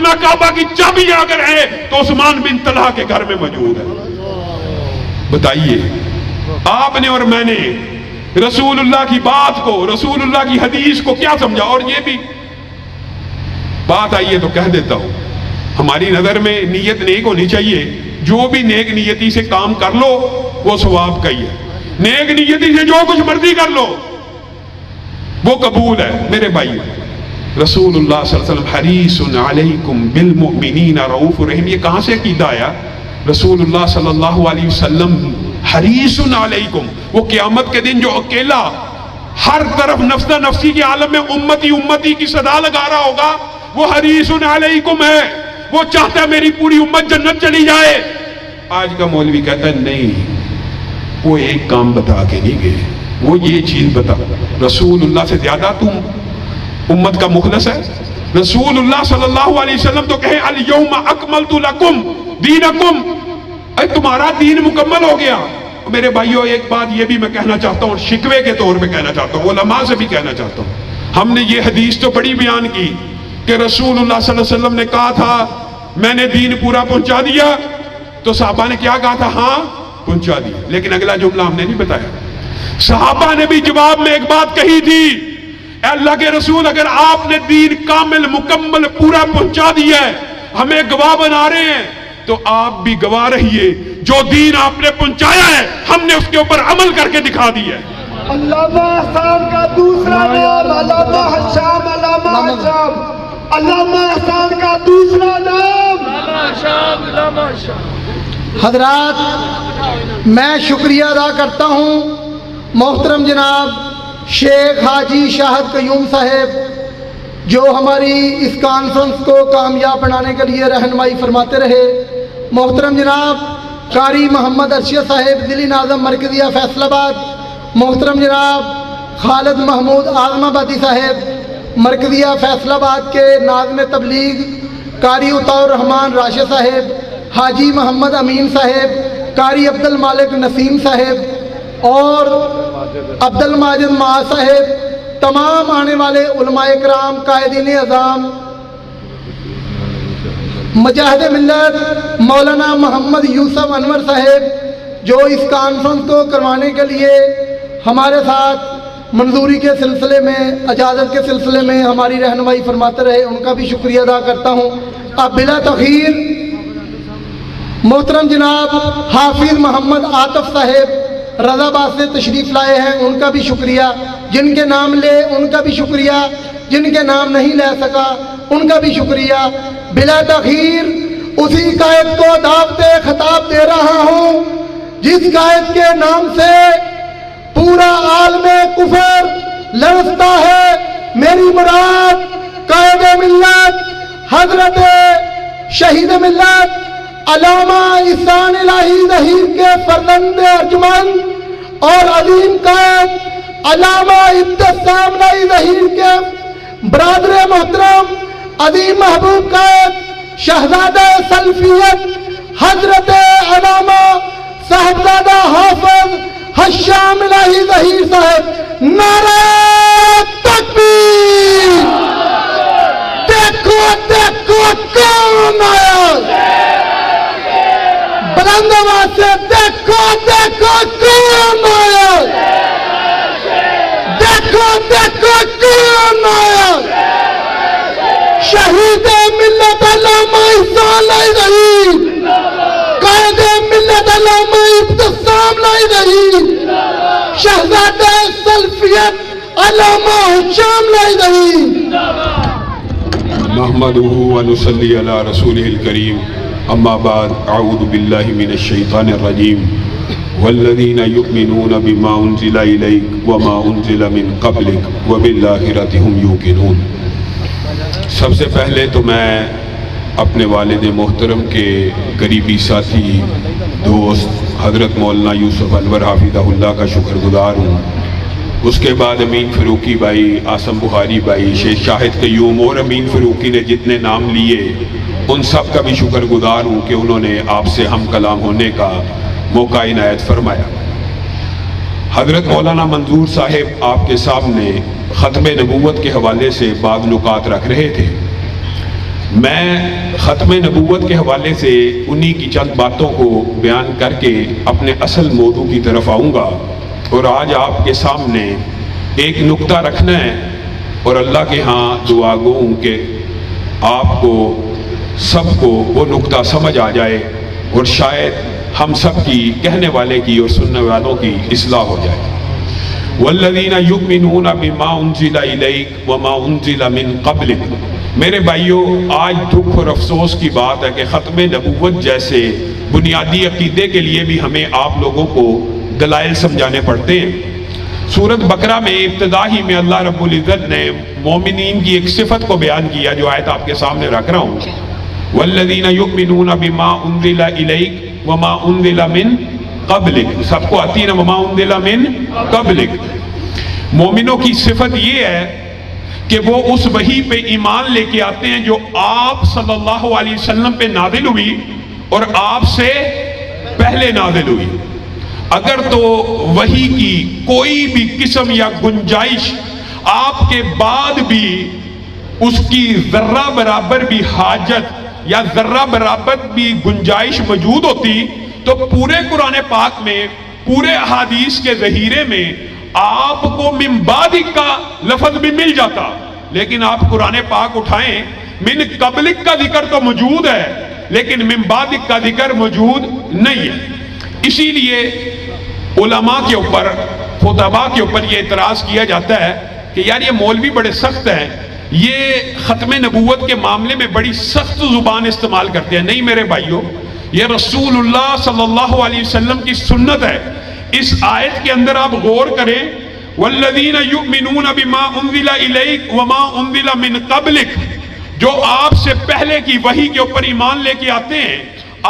خانہ کعبہ کی چابیاں اگر ہیں تو عثمان بن طلحہ کے گھر میں موجود ہے۔ بتائیے آپ نے اور میں نے رسول اللہ کی بات کو، رسول اللہ کی حدیث کو کیا سمجھا؟ اور یہ بھی بات آئیے تو کہہ دیتا ہوں، ہماری نظر میں نیت نیک ہونی چاہیے، جو بھی نیک نیتی سے کام کر لو وہ ثواب کا ہی ہے، نیک نیتی سے جو کچھ مرضی کر لو وہ قبول ہے۔ میرے بھائی، رسول اللہ صلی اللہ علیہ وسلم حریص علیکم بالمؤمنین رؤوف رحیم، یہ کہاں سے عقیدہ آیا؟ رسول اللہ صلی اللہ علیہ وسلم حریص علیکم، وہ قیامت کے دن جو اکیلا ہر طرف نفس نفسی کے عالم میں امتی امتی کی صدا لگا رہا ہوگا، وہ حریص علیکم ہے، وہ چاہتا ہے میری پوری امت جنت چلی جائے۔ آج کا مولوی کہتا ہے نہیں، وہ ایک کام بتا کے نہیں گئے، وہ یہ چیز بتا، رسول اللہ سے زیادہ تم امت کا مخلص ہے؟ رسول اللہ صلی اللہ علیہ وسلم تو کہیں الیوم اکملت لکم دینکم، اے تمہارا دین مکمل ہو گیا۔ میرے بھائیوں، ایک بات یہ بھی میں کہنا چاہتا ہوں، شکوے کے طور پہ کہنا چاہتا ہوں، علماء سے بھی کہنا چاہتا ہوں، ہم نے یہ حدیث تو بڑی بیان کی کہ رسول اللہ صلی اللہ علیہ وسلم نے کہا تھا میں نے دین پورا پہنچا دیا، تو صحابہ نے کیا کہا تھا؟ ہاں پہنچا دیا، لیکن اگلا جملہ ہم نے نہیں بتایا۔ صحابہ نے بھی جواب میں ایک بات کہی تھی، اے اللہ کے رسول، اگر آپ نے دین کامل مکمل پورا پہنچا دیا ہے، ہمیں گواہ بنا رہے ہیں، تو آپ بھی گواہ رہیے، جو دین آپ نے پہنچایا ہے ہم نے اس کے اوپر عمل کر کے دکھا دیا ہے۔ علامہ احسان کا دوسرا نام علامہ حشام، علامہ حشام، علامہ احسان کا دوسرا نام علامہ حشام۔ حضرات، میں شکریہ ادا کرتا ہوں محترم جناب شیخ حاجی شاہد قیوم صاحب، جو ہماری اس کانفرنس کو کامیاب بنانے کے لیے رہنمائی فرماتے رہے۔ محترم جناب قاری محمد ارشد صاحب، ضلع ناظم مرکزیہ فیصل آباد، محترم جناب خالد محمود اعظم آبادی صاحب، مرکزیہ فیصل آباد کے ناظم تبلیغ قاری عطاء الرحمن راشد صاحب، حاجی محمد امین صاحب، قاری عبد المالک نسیم صاحب اور عبد الماجد معاذ صاحب، تمام آنے والے علماء کرام، قائدین اعظام، مجاہد ملت مولانا محمد یوسف انور صاحب، جو اس کانفرنس کو کروانے کے لیے ہمارے ساتھ منظوری کے سلسلے میں، اجازت کے سلسلے میں ہماری رہنمائی فرماتے رہے، ان کا بھی شکریہ ادا کرتا ہوں۔ اب بلا تاخیر محترم جناب حافظ محمد عاطف صاحب رضا آباد سے تشریف لائے ہیں، ان کا بھی شکریہ، جن کے نام لے ان کا بھی شکریہ، جن کے نام نہیں لے سکا ان کا بھی شکریہ۔ بلا تاخیر اسی قائد کو دعوت خطاب دے رہا ہوں جس قائد کے نام سے پورا عالم کفر لرزتا ہے۔ میری مراد قائد ملت حضرت شہید ملت علامہ احسان الہی ظہیر کے فرزند ارجمند اور عظیم قائد علامہ ابتسام الہی ظہیر کے برادر محترم عظیم محبوب قائد شہزادہ سلفیت حضرت علامہ صاحبزادہ حافظ حشام الہی ظہیر صاحب، نعرہ تکبیر! دیکھو دیکھو کون آیا، بلند آواز سے دیکھو دیکھو کون آیا، دیکھو دیکھو کون آیا، شہید ملت علامہ احسان الہی ظہیر، قائد ملت علامہ ابتسام الہی ظہیر، شہزادہ سلفیت علامہ حشام الہی ظہیر۔ نحمدہ و نصلی علی رسولہ الکریم، اما بعد، اعوذ باللہ من الشیطان الرجیم، والذین یؤمنون بما انزل الیک وما انزل من قبلک وبالآخرۃ ھم یوقنون۔ سب سے پہلے تو میں اپنے والد محترم کے قریبی ساتھی دوست حضرت مولانا یوسف انور حافظہ اللہ کا شکر گزار ہوں۔ اس کے بعد امین فروقی بھائی، آسم بخاری بھائی، شیخ شاہد قیوم اور امین فروقی نے جتنے نام لیے ان سب کا بھی شکر گزار ہوں کہ انہوں نے آپ سے ہم کلام ہونے کا موقع عنایت فرمایا۔ حضرت مولانا منظور صاحب آپ کے سامنے ختم نبوت کے حوالے سے بعض نکات رکھ رہے تھے۔ میں ختم نبوت کے حوالے سے انہی کی چند باتوں کو بیان کر کے اپنے اصل موضوع کی طرف آؤں گا، اور آج آپ کے سامنے ایک نقطہ رکھنا ہے، اور اللہ کے ہاں دعا گو ہوں کہ آپ کو سب کو وہ نقطہ سمجھ آ جائے، اور شاید ہم سب کی، کہنے والے کی اور سننے والوں کی اصلاح ہو جائے۔ والذین یؤمنون بما انزل الیک وما انزل من قبلک۔ میرے بھائیوں، آج دکھ اور افسوس کی بات ہے کہ ختم نبوت جیسے بنیادی عقیدے کے لیے بھی ہمیں آپ لوگوں کو دلائل سمجھانے پڑتے ہیں۔ سورۃ بقرہ میں ابتدا ہی میں اللہ رب العزت نے مومنین کی ایک صفت کو بیان کیا، جو آیت آپ کے سامنے رکھ رہا ہوں۔ والذین یؤمنون بما انزل الیک وما انزل من قبلک، سب کو آتی ہے نا، وما انزل من قبلک۔ مومنوں کی صفت یہ ہے کہ وہ اس وحی پہ ایمان لے کے آتے ہیں جو آپ صلی اللہ علیہ وسلم پہ نازل ہوئی اور آپ سے پہلے نازل ہوئی۔ اگر تو وحی کی کوئی بھی قسم یا گنجائش آپ کے بعد بھی اس کی ذرہ برابر بھی حاجت یا ذرہ برابر بھی گنجائش موجود ہوتی تو پورے قرآن پاک میں، پورے احادیث کے ذخیرے میں آپ کو من بعد کا لفظ بھی مل جاتا، لیکن آپ قرآن پاک اٹھائیں، من قبلک کا ذکر تو موجود ہے لیکن من بعد کا ذکر موجود نہیں ہے۔ اسی لیے علماء کے اوپر، خطباء کے اوپر یہ اعتراض کیا جاتا ہے کہ یار یہ مولوی بڑے سخت ہیں، یہ ختم نبوت کے معاملے میں بڑی سخت زبان استعمال کرتے ہیں۔ نہیں میرے بھائیوں، یہ رسول اللہ صلی اللہ علیہ وسلم کی سنت ہے۔ اس آیت کے اندر آپ غور کریں، والذین یؤمنون بما انزل الیک وما انزل من قبلک، جو آپ سے پہلے کی وحی کے اوپر ایمان لے کے آتے ہیں،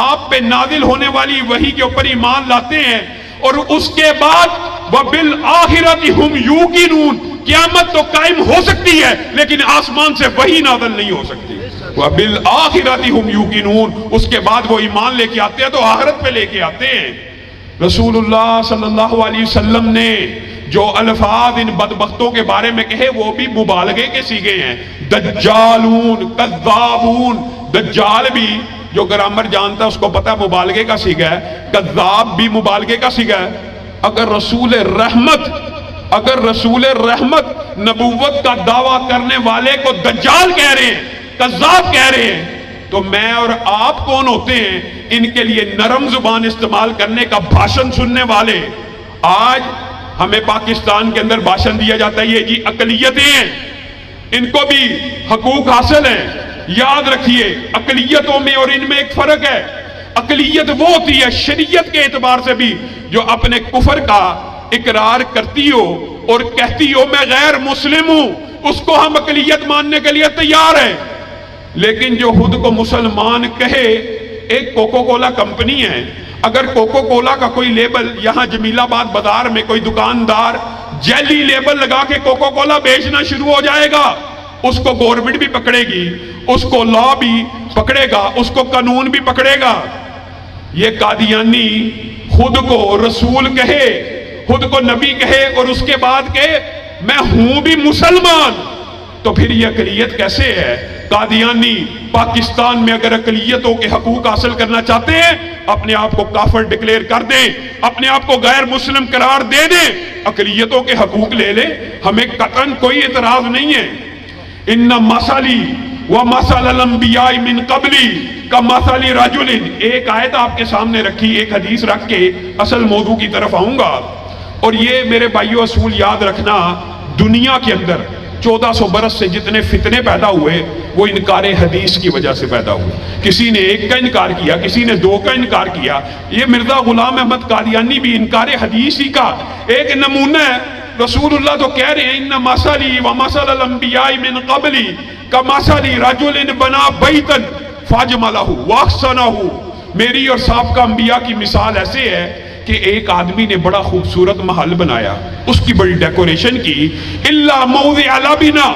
آپ پہ نازل ہونے والی وحی کے اوپر ایمان لاتے ہیں، اور اس کے بعد وبالآخرۃ ہم یوقنون، قیامت تو قائم ہو سکتی ہے لیکن آسمان سے وحی نازل نہیں ہو سکتی۔ وبالآخرۃ ہم یوقنون، اس کے بعد وہ ایمان لے کے آتے ہیں تو آخرت پہ لے کے آتے ہیں۔ رسول اللہ صلی اللہ علیہ وسلم نے جو الفاظ ان بدبختوں کے بارے میں کہے وہ بھی مبالغے کے صیغے ہیں۔ دجالون، کذابون، دجال بھی جو گرامر جانتا ہے اس کو پتا مبالغے کا صیغہ ہے، کذاب بھی مبالغے کا صیغہ ہے۔ اگر رسول رحمت نبوت کا دعویٰ کرنے والے کو دجال کہہ رہے ہیں، کذاب کہہ رہے ہیں، تو میں اور آپ کون ہوتے ہیں ان کے لیے نرم زبان استعمال کرنے کا بھاشن سننے والے؟ آج ہمیں پاکستان کے اندر بھاشن دیا جاتا ہے یہ جی اقلیتیں ہیں، ان کو بھی حقوق حاصل ہیں۔ یاد رکھیے اقلیتوں میں اور ان میں ایک فرق ہے۔ اقلیت وہ ہوتی ہے شریعت کے اعتبار سے بھی جو اپنے کفر کا اقرار کرتی ہو اور کہتی ہو میں غیر مسلم ہوں، اس کو ہم اقلیت ماننے کے لیے تیار ہیں۔ لیکن جو خود کو مسلمان کہے، ایک کوکو کولا کمپنی ہے، اگر کوکو کولا کا کوئی لیبل یہاں جمیل آباد بازار میں کوئی دکاندار جیلی لیبل لگا کے کوکو کولا بیچنا شروع ہو جائے گا، اس کو گورنمنٹ بھی پکڑے گی، اس کو لا بھی پکڑے گا، اس کو قانون بھی پکڑے گا۔ یہ قادیانی خود کو رسول کہے، خود کو نبی کہے اور اس کے بعد کہے میں ہوں بھی مسلمان، تو پھر یہ اقلیت کیسے ہے؟ قادیانی پاکستان میں اگر اقلیتوں کے حقوق حاصل کرنا چاہتے ہیں، اپنے آپ کو کافر ڈکلیئر کر دیں، اپنے آپ کو غیر مسلم قرار دے دیں، اقلیتوں کے حقوق لے لیں، ہمیں قطعاً کوئی اعتراض نہیں ہے۔ ان مثلی ومثل الانبیاء من قبلی کمثل رجل، ایک آیت آپ کے سامنے رکھی، ایک حدیث رکھ کے اصل موضوع کی طرف آؤں گا۔ اور یہ میرے بھائیو اصول یاد رکھنا، دنیا کے اندر 1400 برس سے جتنے فتنے پیدا ہوئے وہ انکار حدیث کی وجہ سے پیدا ہوئے۔ کسی نے ایک کا انکار کیا، کسی نے دو کا انکار کیا۔ یہ مرزا غلام احمد قادیانی بھی انکار حدیث ہی کا ایک نمونہ ہے۔ رسول اللہ تو کہہ رہے ہیں ان مثلی ومثل الانبیاء من قبلی کمثل رجل بنا بیتا فاجملہ واحسنہ، میری اور سابقہ انبیاء کی مثال ایسے ہے کہ ایک آدمی نے بڑا خوبصورت محل بنایا، اس کی بڑی ڈیکوریشن کی، الا موضع لبنہ،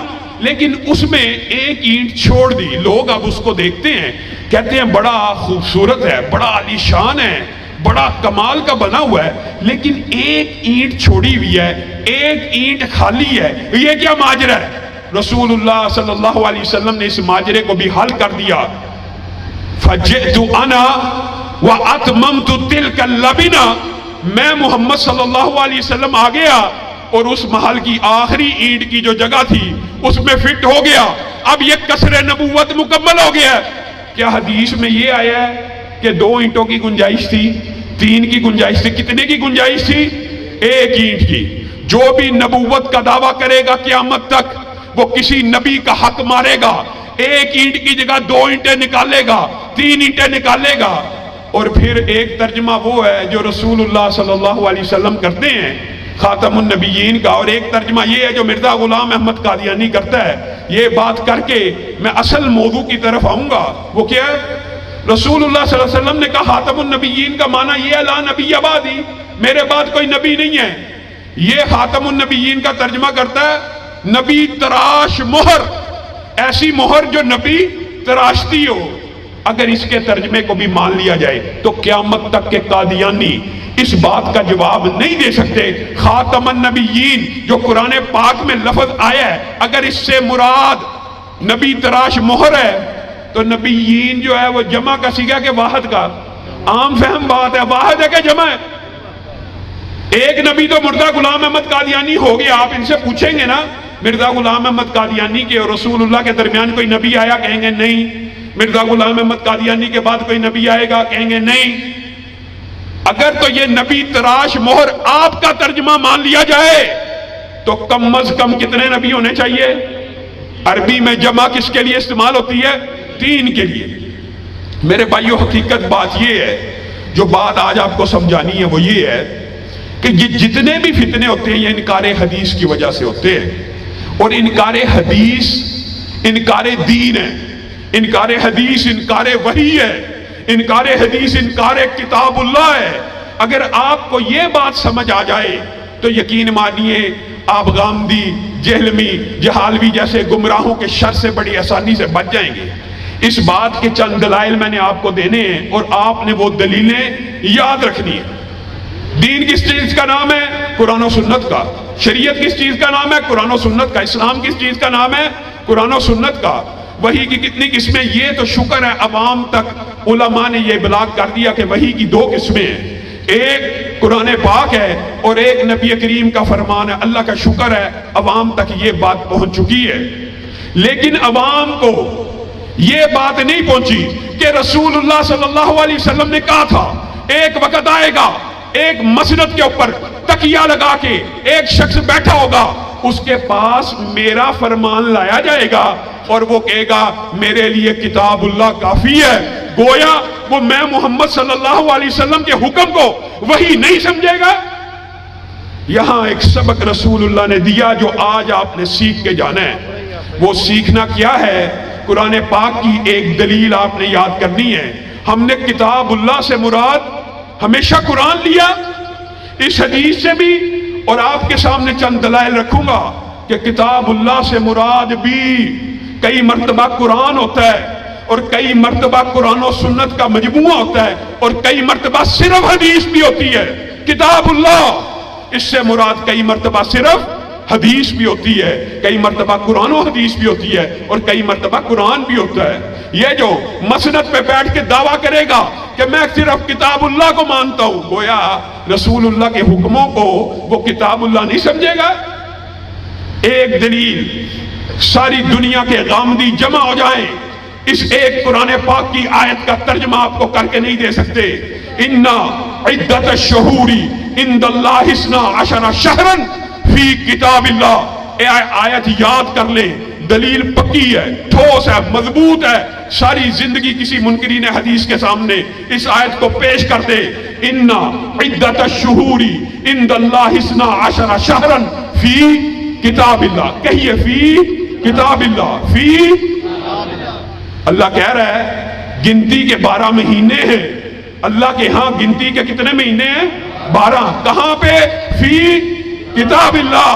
لیکن اس میں ایک اینٹ چھوڑ دی۔ لوگ اب اس کو دیکھتے ہیں کہتے ہیں بڑا خوبصورت ہے، بڑا عالیشان ہے، بڑا کمال کا بنا ہوا ہے، لیکن ایک اینٹ چھوڑی ہوئی ہے، ایک اینٹ خالی ہے، یہ کیا ماجرا ہے؟ رسول اللہ صلی اللہ علیہ وسلم نے اس ماجرے کو بھی حل کر دیا. فجئت انا واتممت تلک اللبنہ، میں محمد صلی اللہ علیہ وسلم آ گیا اور اس محل کی آخری اینٹ کی جو جگہ تھی اس میں فٹ ہو گیا. اب یہ قصر نبوت مکمل ہو گیا. کیا حدیث میں یہ آیا ہے کہ 2 اینٹوں کی گنجائش تھی، 3 کی گنجائش تھی؟ کتنے کی گنجائش تھی؟ 1 اینٹ کی. جو بھی نبوت کا دعویٰ کرے گا قیامت تک وہ کسی نبی کا حق مارے گا. 1 اینٹ کی جگہ 2 اینٹیں نکالے گا، 3 اینٹیں نکالے گا. اور پھر ایک ترجمہ وہ ہے جو رسول اللہ صلی اللہ علیہ وسلم کرتے ہیں خاتم النبیین کا، اور ایک ترجمہ یہ ہے جو مرزا غلام احمد قادیانی کرتا ہے. یہ بات کر کے میں اصل موضوع کی طرف آؤں گا. وہ کیا ہے؟ رسول اللہ صلی اللہ علیہ وسلم نے کہا خاتم النبیین کا معنی یہ ہے لا نبی بعدی، میرے بعد کوئی نبی نہیں ہے. یہ خاتم النبیین کا ترجمہ کرتا ہے نبی تراش مہر، ایسی مہر جو نبی تراشتی ہو. اگر اس کے ترجمے کو بھی مان لیا جائے تو قیامت تک کے قادیانی اس بات کا جواب نہیں دے سکتے. خاتم النبیین جو قرآن پاک میں لفظ آیا ہے، اگر اس سے مراد نبی تراش مہر ہے تو نبیین جو ہے وہ جمع کا صیغہ کہ واحد کا؟ عام فہم بات ہے، واحد ہے کہ جمع ہے؟ ایک نبی تو مرزا غلام احمد قادیانی ہو گیا. آپ ان سے پوچھیں گے نا مرزا غلام احمد قادیانی کے اور رسول اللہ کے درمیان کوئی نبی آیا؟ کہیں گے نہیں. مرزا غلام احمد قادیانی کے بعد کوئی نبی آئے گا؟ کہیں گے نہیں. اگر تو یہ نبی تراش مہر آپ کا ترجمہ مان لیا جائے تو کم از کم کتنے نبی ہونے چاہیے؟ عربی میں جمع کس کے لیے استعمال ہوتی ہے؟ 3 کے لیے. میرے بھائیو حقیقت بات یہ ہے، جو بات آج آپ کو سمجھانی ہے وہ یہ ہے کہ جتنے بھی فتنے ہوتے ہیں یہ انکار حدیث کی وجہ سے ہوتے ہیں. اور انکار حدیث انکار دین ہے. انکار حدیث انکار وحی ہے. انکار حدیث انکار کتاب اللہ ہے. اگر آپ کو یہ بات سمجھ آ جائے تو یقین مانیے آپ غامدی، جہلمی، جہالوی جیسے گمراہوں کے شر سے بڑی آسانی سے بچ جائیں گے. اس بات کے چند دلائل میں نے آپ کو دینے ہیں اور آپ نے وہ دلیلیں یاد رکھنی ہیں. دین کس چیز کا نام ہے؟ قرآن و سنت کا. شریعت کس چیز کا نام ہے؟ قرآن و سنت کا. اسلام کس چیز کا نام ہے؟ قرآن و سنت کا. وحی کی کتنی قسمیں؟ یہ تو شکر ہے عوام تک علماء نے یہ ابلاغ کر دیا کہ وحی کی 2 قسمیں ہیں. ایک قرآن پاک ہے اور ایک نبی کریم کا فرمان ہے. اللہ کا شکر ہے عوام تک یہ بات پہنچ چکی ہے. لیکن عوام کو یہ بات نہیں پہنچی کہ رسول اللہ صلی اللہ علیہ وسلم نے کہا تھا ایک وقت آئے گا ایک مسجد کے اوپر تکیہ لگا کے ایک شخص بیٹھا ہوگا، اس کے پاس میرا فرمان لایا جائے گا اور وہ کہے گا میرے لیے کتاب اللہ کافی ہے. گویا وہ میں محمد صلی اللہ علیہ وسلم کے حکم کو وہی نہیں سمجھے گا. یہاں ایک سبق رسول اللہ نے دیا جو آج آپ نے سیکھ کے جانا ہے. وہ سیکھنا کیا ہے؟ قرآن پاک کی ایک دلیل آپ نے یاد کرنی ہے. ہم نے کتاب اللہ سے مراد ہمیشہ قرآن لیا، اس حدیث سے بھی، اور آپ کے سامنے چند دلائل رکھوں گا کہ کتاب اللہ سے مراد بھی کئی مرتبہ قرآن ہوتا ہے اور کئی مرتبہ قرآن و سنت کا مجموعہ ہوتا ہے اور کئی مرتبہ صرف حدیث بھی ہوتی ہے. کتاب اللہ اس سے مراد کئی مرتبہ صرف حدیث بھی ہوتی ہے، کئی مرتبہ قرآن و حدیث بھی ہوتی ہے اور کئی مرتبہ قرآن بھی ہوتا ہے. یہ جو مسند پہ بیٹھ کے دعویٰ کرے گا کہ میں صرف کتاب اللہ کو مانتا ہوں، گویا رسول اللہ کے حکموں کو وہ کتاب اللہ نہیں سمجھے گا. ایک دلیل، ساری دنیا کے غامدی جمع ہو جائیں اس ایک قرآن پاک کی آیت کا ترجمہ آپ کو کر کے نہیں دے سکتے. اِنَّا عِدَّةَ الشُّهُورِ عِنْدَ اللَّهِ 12 شَهْرًا فی کتاب اللہ. اے آیت یاد کر لیں، دلیل پکی ہے، ٹھوس ہے، مضبوط ہے. ساری زندگی کسی منکرین حدیث کے سامنے اس آیت کو پیش کر دے. اِنَّا عِدَّةَ الشُّهُورِ عِنْدَ اللَّهِ 12 شَهْرًا فی کتاب اللہ. کہیے فی کتاب اللہ. فی اللہ کہہ رہا ہے گنتی کے 12 مہینے ہیں. اللہ کے ہاں گنتی کے کتنے مہینے ہیں؟ 12. کہاں پہ؟ فی کتاب اللہ.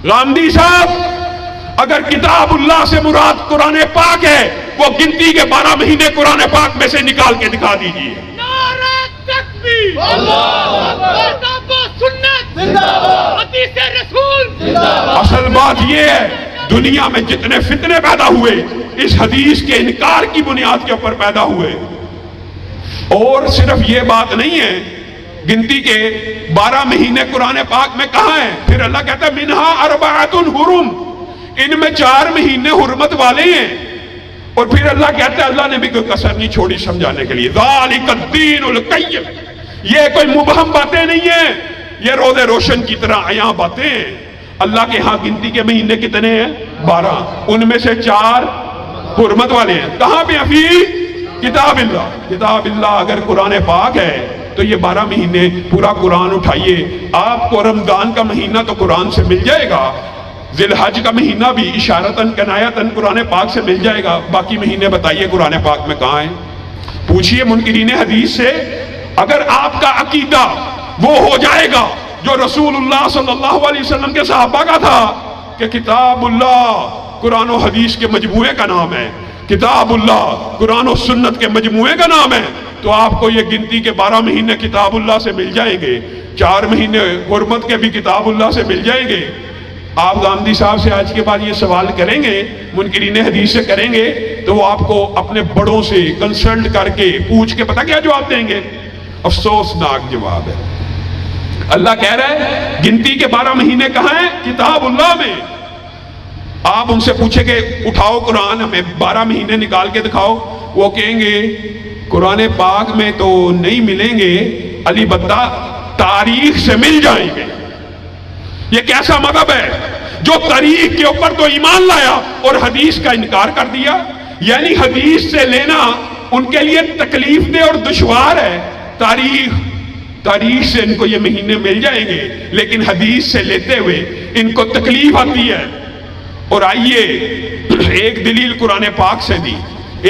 غامدی صاحب اگر کتاب اللہ سے مراد قرآن پاک ہے وہ گنتی کے 12 مہینے قرآن پاک میں سے نکال کے دکھا دیجیے. نعرہ تکبیر، اللہ اکبر، کتاب و سنت زندہ باد، حدیث رسول زندہ باد. اصل بات یہ ہے دنیا میں جتنے فتنے پیدا ہوئے اس حدیث کے انکار کی بنیاد کے اوپر پیدا ہوئے. اور صرف یہ بات نہیں ہے، گنتی کے 12 مہینے قرآن پاک میں کہاں ہیں؟ پھر اللہ کہتا ہے منہا اربعۃ حرم، ان میں 4 مہینے حرمت والے ہیں. اور پھر اللہ کہتا ہے، اللہ نے بھی کوئی کسر نہیں چھوڑی سمجھانے کے لیے، ذالک الدین القیم. یہ کوئی مبہم باتیں نہیں ہیں، یہ روز روشن کی طرح عیاں باتیں ہیں. اللہ کے ہاں گنتی کے مہینے کتنے ہیں؟ 12. ان میں سے 4 حرمت والے ہیں. کہاں پہ فی کتاب اللہ. کتاب اللہ اگر قرآن پاک ہے تو یہ 12 مہینے پورا قرآن اٹھائیے. آپ کو رمضان کا مہینہ تو قرآن سے مل جائے گا، ذی الحج کا مہینہ بھی اشارتاً کنایتاً قرآن پاک سے مل جائے گا. باقی مہینے بتائیے قرآن پاک میں کہاں ہیں؟ پوچھئے منکرین حدیث سے. اگر آپ کا عقیدہ وہ ہو جائے گا جو رسول اللہ صلی اللہ علیہ وسلم کے صحابہ کا تھا کہ کتاب اللہ قرآن و حدیث کے مجموعے کا نام ہے، کتاب اللہ قرآن و سنت کے مجموعے کا نام ہے، تو آپ کو یہ گنتی کے 12 مہینے کتاب اللہ سے مل جائیں گے، 4 مہینے حرمت کے بھی کتاب اللہ سے مل جائیں گے. آپ گاندھی صاحب سے آج کے بعد یہ سوال کریں گے، منکرین حدیث سے کریں گے، تو وہ آپ کو اپنے بڑوں سے کنسلٹ کر کے پوچھ کے پتہ کیا جواب دیں گے؟ افسوسناک جواب ہے. اللہ کہہ رہا ہے گنتی کے 12 مہینے کہاں ہیں؟ کتاب اللہ میں. آپ ان سے پوچھیں کہ اٹھاؤ قرآن ہمیں 12 مہینے نکال کے دکھاؤ، وہ کہیں گے قرآن پاک میں تو نہیں ملیں گے، البتہ تاریخ سے مل جائیں گے. یہ کیسا مذہب ہے جو تاریخ کے اوپر تو ایمان لایا اور حدیث کا انکار کر دیا؟ یعنی حدیث سے لینا ان کے لیے تکلیف دہ اور دشوار ہے. تاریخ سے ان کو یہ مہینے مل جائیں گے، لیکن حدیث سے لیتے ہوئے ان کو تکلیف آتی ہے. اور آئیے ایک دلیل قرآن پاک سے دی،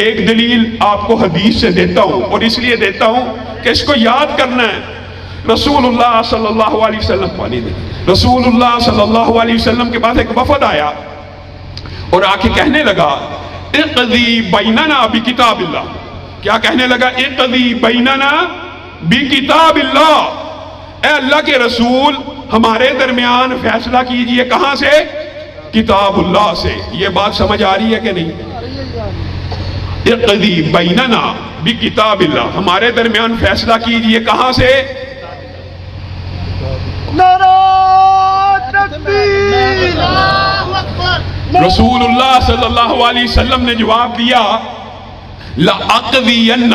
ایک دلیل آپ کو حدیث سے دیتا ہوں، اور اس لیے دیتا ہوں کہ اس کو یاد کرنا ہے. رسول اللہ صلی اللہ علیہ وسلم رسول اللہ صلی اللہ علیہ وسلم کے پاس ایک وفد آیا اور آ کے کہنے لگا اقضی بیننا بکتاب اللہ. کیا کہنے لگا؟ اقضی بیننا بکتاب اللہ. اے اللہ کے رسول ہمارے درمیان فیصلہ کیجئے. کہاں سے؟ کتاب اللہ سے. یہ بات سمجھ آ رہی ہے کہ نہیں؟ اقضی بیننا بکتاب اللہ، ہمارے درمیان فیصلہ کیجئے. کہاں سے؟ نعرہ تکبیر، رسول اللہ صلی اللہ علیہ وسلم نے جواب دیا لَأَقْضِيَنَّ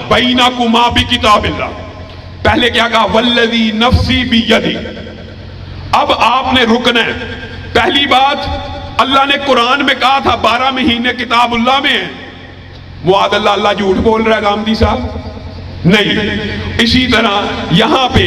بَيْنَكُمَا بِكِتَابِ اللہ. پہلے کیا کہا؟ وَالَّذِي نَفْسِي بِيَدِهِ. اب آپ نے رکنا ہے. پہلی بات اللہ نے قرآن میں کہا تھا 12 مہینے کتاب اللہ میں ہیں. معاذ اللہ اللہ جھوٹ بول رہا ہے گامدی صاحب؟ نہیں. اسی طرح یہاں پہ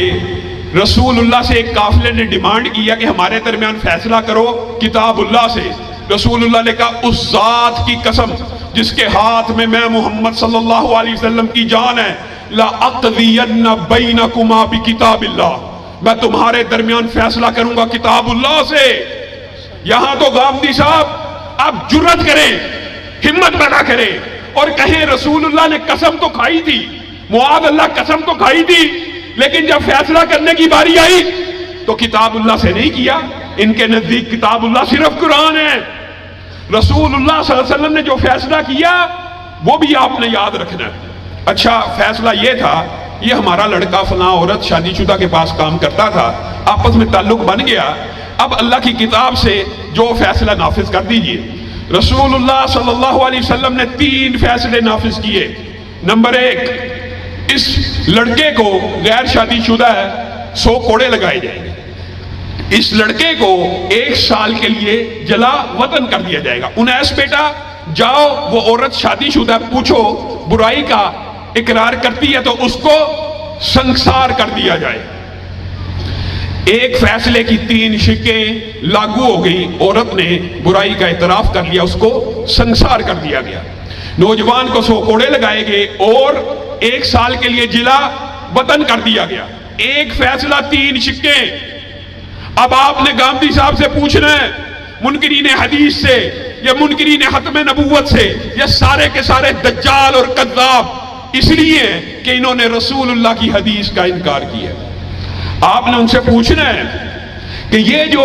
رسول اللہ سے ایک قافلے نے ڈیمانڈ کیا کہ ہمارے درمیان فیصلہ کرو کتاب اللہ سے. رسول اللہ نے کہا اس ذات کی قسم جس کے ہاتھ میں میں محمد صلی اللہ علیہ وسلم کی جان ہے، لَأَقْضِيَنَّ بَيْنَكُمَا بِكِتَابِ اللہ، میں تمہارے درمیان فیصلہ کروں گا کتاب اللہ سے. یہاں تو گامدی صاحب آپ جرت کریں، ہمت پیدا کریں اور کہیں رسول اللہ نے قسم تو کھائی تھی، معاذ اللہ قسم تو کھائی تھی، لیکن جب فیصلہ کرنے کی باری آئی تو کتاب اللہ سے نہیں کیا. ان کے نزدیک کتاب اللہ صرف قرآن ہے. رسول اللہ صلی اللہ علیہ وسلم نے جو فیصلہ کیا وہ بھی آپ نے یاد رکھنا ہے. اچھا فیصلہ یہ تھا، یہ ہمارا لڑکا فلاں عورت شادی شدہ کے پاس کام کرتا تھا، آپس میں تعلق بن گیا، اب اللہ کی کتاب سے جو فیصلہ نافذ کر دیجئے. رسول اللہ صلی اللہ علیہ وسلم نے 3 فیصلے نافذ کیے. نمبر 1، اس لڑکے کو غیر شادی شدہ ہے 100 کوڑے لگائے جائیں گے. اس لڑکے کو 1 سال کے لیے جلا وطن کر دیا جائے گا. انیس بیٹا جاؤ، وہ عورت شادی شدہ پوچھو برائی کا اقرار کرتی ہے تو اس کو سنسار کر دیا جائے. ایک فیصلے کی 3 شقیں لاگو ہو گئی. عورت نے برائی کا اعتراف کر لیا، اس کو سنسار کر دیا گیا. نوجوان کو 100 کوڑے لگائے گئے اور 1 سال کے لیے جلا وطن کر دیا گیا. ایک فیصلہ 3 شقیں. اب آپ نے گامدی صاحب سے پوچھنا ہے، منکرین حدیث سے یا منکرین ختم نبوت سے، یہ سارے کے سارے دجال اور کذاب اس لیے کہ انہوں نے رسول اللہ کی حدیث کا انکار کیا. آپ نے ان سے پوچھنا ہے کہ یہ جو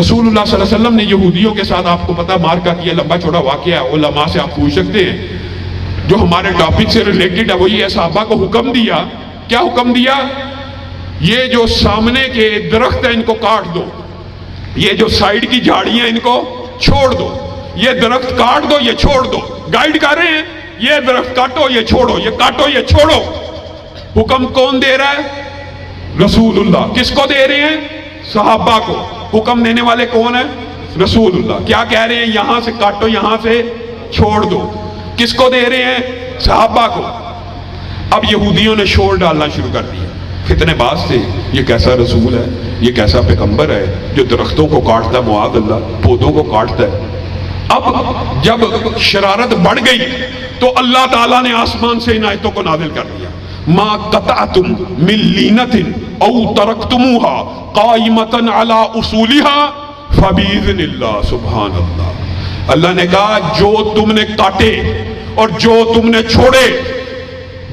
رسول اللہ صلی اللہ علیہ وسلم نے یہودیوں کے ساتھ آپ کو پتا مارکا کیا، لمبا چوڑا واقعہ ہے، علماء سے آپ پوچھ سکتے ہیں، جو ہمارے ٹاپک سے ریلیٹڈ ہے، وہ یہ صحابہ کو حکم دیا، کیا حکم دیا؟ یہ جو سامنے کے درخت ہیں ان کو کاٹ دو، یہ جو سائیڈ کی جھاڑیاں ان کو چھوڑ دو، یہ درخت کاٹ دو، یہ چھوڑ دو، گائیڈ کر رہے ہیں، یہ درخت کاٹو، یہ چھوڑو، یہ کاٹو، یہ چھوڑو۔ حکم کون دے رہا ہے؟ رسول اللہ۔ کس کو دے رہے ہیں؟ صحابہ کو۔ حکم دینے والے کون ہیں؟ رسول اللہ۔ کیا کہہ رہے ہیں؟ یہاں سے کاٹو، یہاں سے چھوڑ دو۔ کس کو دے رہے ہیں؟ صحابہ کو۔ اب یہودیوں نے شور ڈالنا شروع کر دیا، فتنے باز تھے، یہ کیسا رسول ہے، یہ کیسا پیغمبر ہے جو درختوں کو کاٹتا ہے، معاذ اللہ، پودوں کو کاٹتا ہے۔ اب جب شرارت بڑھ گئی تو اللہ تعالیٰ نے آسمان سے ان آیتوں کو نازل کر دیا، ما قطعتم من لینۃ او ترکتموها قائمۃ علی اصولها فباذن اللہ۔ سبحان اللہ۔ اللہ نے کہا جو تم نے کاٹے اور جو تم نے چھوڑے،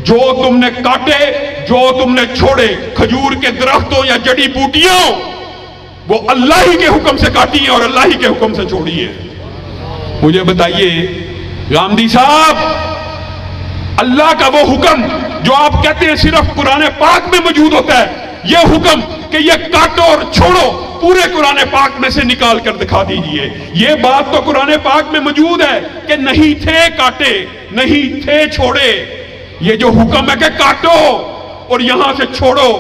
جو تم نے کاٹے، جو تم نے چھوڑے، کھجور کے درختوں یا جڑی بوٹیوں، وہ اللہ ہی کے حکم سے کاٹی ہیں اور اللہ ہی کے حکم سے چھوڑی ہیں۔ مجھے بتائیے غامدی صاحب، اللہ کا وہ حکم جو آپ کہتے ہیں صرف قرآن پاک میں موجود ہوتا ہے، یہ حکم کہ یہ کاٹو اور چھوڑو پورے قرآن پاک میں سے نکال کر دکھا دیجئے۔ یہ بات تو قرآن پاک میں موجود ہے کہ نہیں تھے کاٹے، نہیں تھے چھوڑے۔ یہ جو حکم ہے کہ کاٹو اور یہاں سے چھوڑو،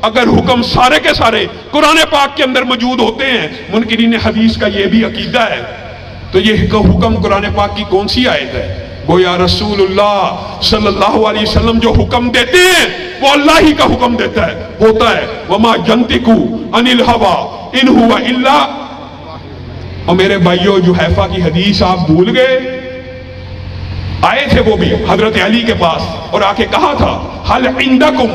اگر حکم سارے کے سارے قرآن پاک کے اندر موجود ہوتے ہیں، منکرین حدیث کا یہ بھی عقیدہ ہے، تو یہ حکم قرآن پاک کی کون سی آیت ہے؟ گویا رسول اللہ صلی اللہ علیہ وسلم جو حکم دیتے ہیں وہ اللہ ہی کا حکم دیتا ہے، ہوتا ہے۔ وما ينطق عن الهوى ان هو الا۔ اور میرے بھائیو، جو حیفا کی حدیث آپ بھول گئے، آئے تھے وہ بھی حضرت علی کے پاس اور آ کے کہا تھا هل عندكم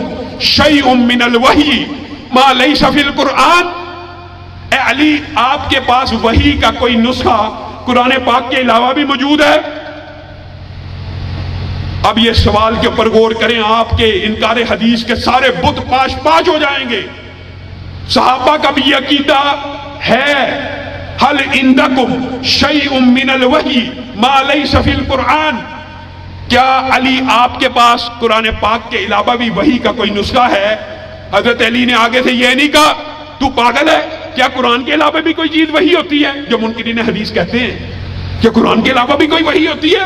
شيء من الوحي ما ليس في القرآن۔ اے علی، آپ کے پاس وحی کا کوئی نسخہ قرآن پاک کے علاوہ بھی موجود ہے؟ اب یہ سوال کے اوپر غور کریں، آپ کے انکار حدیث کے سارے بت پاش پاش ہو جائیں گے۔ صحابہ کا بھی یہ عقیدہ ہے، هل عندكم شيء من الوحي ما ليس في القرآن۔ کیا علی آپ کے پاس قرآن پاک کے علاوہ بھی وحی کا کوئی نسخہ ہے؟ حضرت علی نے آگے سے یہ نہیں کہا تو پاگل ہے، کیا قرآن کے علاوہ بھی کوئی چیز وحی ہوتی ہے؟ جو منکرین حدیث کہتے ہیں کہ قرآن کے علاوہ بھی کوئی وحی ہوتی ہے،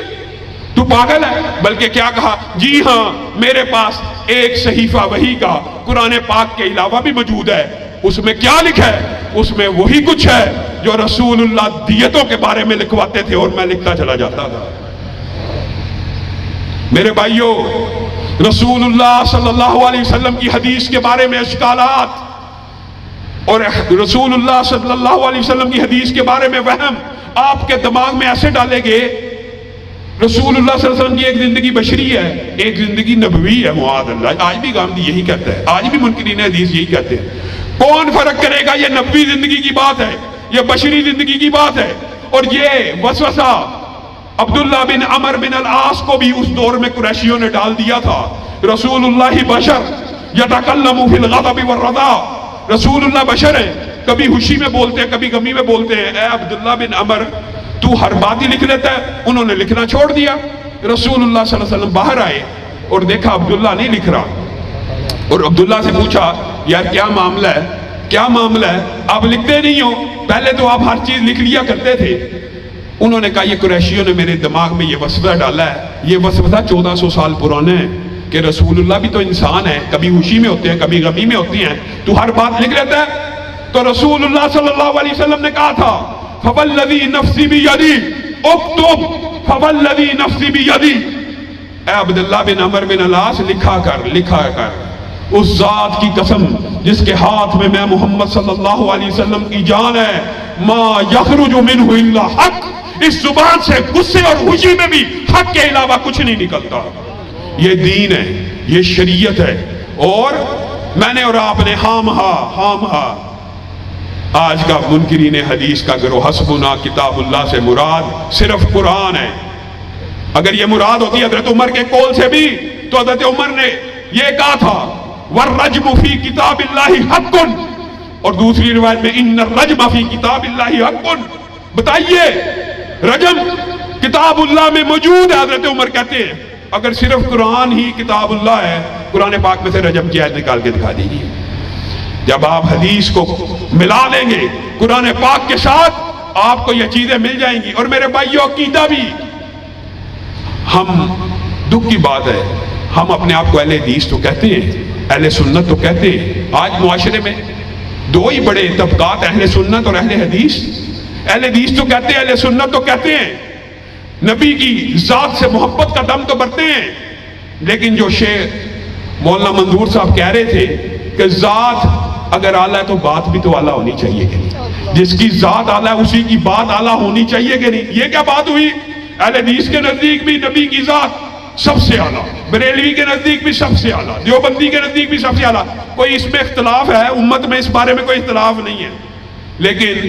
تو پاگل ہے۔ بلکہ کیا کہا؟ جی ہاں، میرے پاس ایک صحیفہ وحی کا قرآن پاک کے علاوہ بھی موجود ہے، اس میں کیا لکھا ہے؟ اس میں وہی کچھ ہے جو رسول اللہ دیتوں کے بارے میں لکھواتے تھے اور میں لکھتا چلا جاتا تھا۔ میرے بھائیوں، رسول اللہ صلی اللہ علیہ وسلم کی حدیث کے بارے میں اشکالات اور رسول اللہ صلی اللہ علیہ وسلم کی حدیث کے بارے میں وہم آپ کے دماغ میں ایسے ڈالے گے۔ رسول اللہ صلی اللہ علیہ وسلم کی ایک زندگی بشری ہے، ایک زندگی نبوی ہے، معاذ اللہ۔ آج بھی غامدی یہی کہتا ہے، آج بھی منکرین حدیث یہی کہتے ہیں۔ کون فرق کرے گا؟ یہ نبوی زندگی کی بات ہے، یہ بشری زندگی کی بات ہے۔ اور یہ وسوسہ عبداللہ بن عمر بن العاص کو بھی اس دور میں قریشیوں نے ڈال دیا تھا۔ رسول اللہ بشر یتکلم فی الغضب والرضا، رسول اللہ بشر ہیں، کبھی خوشی میں بولتے ہیں، کبھی غمی میں بولتے ہیں۔ اے عبداللہ بن عمر، تو ہر بات ہی لکھ لیتا ہے؟ انہوں نے لکھنا چھوڑ دیا۔ رسول اللہ صلی اللہ علیہ وسلم باہر آئے اور دیکھا عبداللہ نہیں لکھ رہا، اور عبداللہ سے پوچھا یار کیا معاملہ ہے، کیا معاملہ ہے؟ آپ لکھتے نہیں ہو، پہلے تو آپ ہر چیز لکھ لیا کرتے تھے۔ انہوں نے کہا یہ قریشیوں نے میرے دماغ میں یہ وسوسہ ڈالا ہے، یہ وسوسہ 1400 سال پرانا ہے کہ رسول اللہ بھی تو انسان ہے، کبھی خوشی میں ہوتے ہیں، کبھی غمی میں ہوتی ہیں، تو ہر بات لکھ لیتا ہے۔ تو رسول اللہ صلی اللہ علیہ وسلم نے کہا تھا فوالذی نفسی بیدی اکتب، فوالذی نفسی بیدی، اے عبداللہ بن عمر بن العاص لکھا کر، لکھا کر، اس ذات کی قسم جس کے ہاتھ میں محمد صلی اللہ علیہ وسلم کی جان ہے، ما یخرج منہ الا حق، اس زبان سے غصے اور خوشی میں بھی حق کے علاوہ کچھ نہیں نکلتا۔ یہ دین ہے، یہ شریعت ہے۔ اور میں نے اور آپ نے ہاں مہا آج کا منکرین حدیث کا گروہ حسبنا کتاب اللہ سے مراد صرف قرآن ہے۔ اگر یہ مراد ہوتی حضرت عمر کے قول سے بھی تو حضرت عمر نے یہ کہا تھا والرجم فی کتاب اللہ حق، اور دوسری روایت میں ان الرجم فی کتاب اللہ حق، بتائیے رجم کتاب اللہ میں موجود ہے۔ حضرت عمر کہتے ہیں اگر صرف قرآن ہی کتاب اللہ ہے، قرآن پاک میں سے رجم کی آیت نکال کے دکھا دیجیے۔ جب آپ حدیث کو ملا لیں گے قرآن پاک کے ساتھ، آپ کو یہ چیزیں مل جائیں گی۔ اور میرے بھائیوں عقیدہ بھی، ہم دکھ کی بات ہے ہم اپنے آپ کو اہل حدیث تو کہتے ہیں، اہل سنت تو کہتے ہیں۔ آج معاشرے میں دو ہی بڑے طبقات، اہل سنت اور اہل حدیث۔ اہل حدیث تو کہتے ہیں، اہل سنت تو کہتے ہیں نبی کی ذات سے محبت کا دم تو برتے ہیں، لیکن جو شیخ مولانا منظور صاحب کہہ رہے تھے کہ ذات اگر اعلیٰ ہے تو بات بھی تو اعلیٰ ہونی چاہیے کہ نہیں؟ جس کی ذات اعلیٰ ہے اسی کی بات اعلیٰ ہونی چاہیے کہ نہیں؟ یہ کیا بات ہوئی؟ اہل حدیث کے نزدیک بھی نبی کی ذات سب سے اعلیٰ، بریلوی کے نزدیک بھی سب سے اعلیٰ، دیوبندی کے نزدیک بھی سب سے اعلیٰ۔ کوئی اس میں اختلاف ہے؟ امت میں اس بارے میں کوئی اختلاف نہیں ہے، لیکن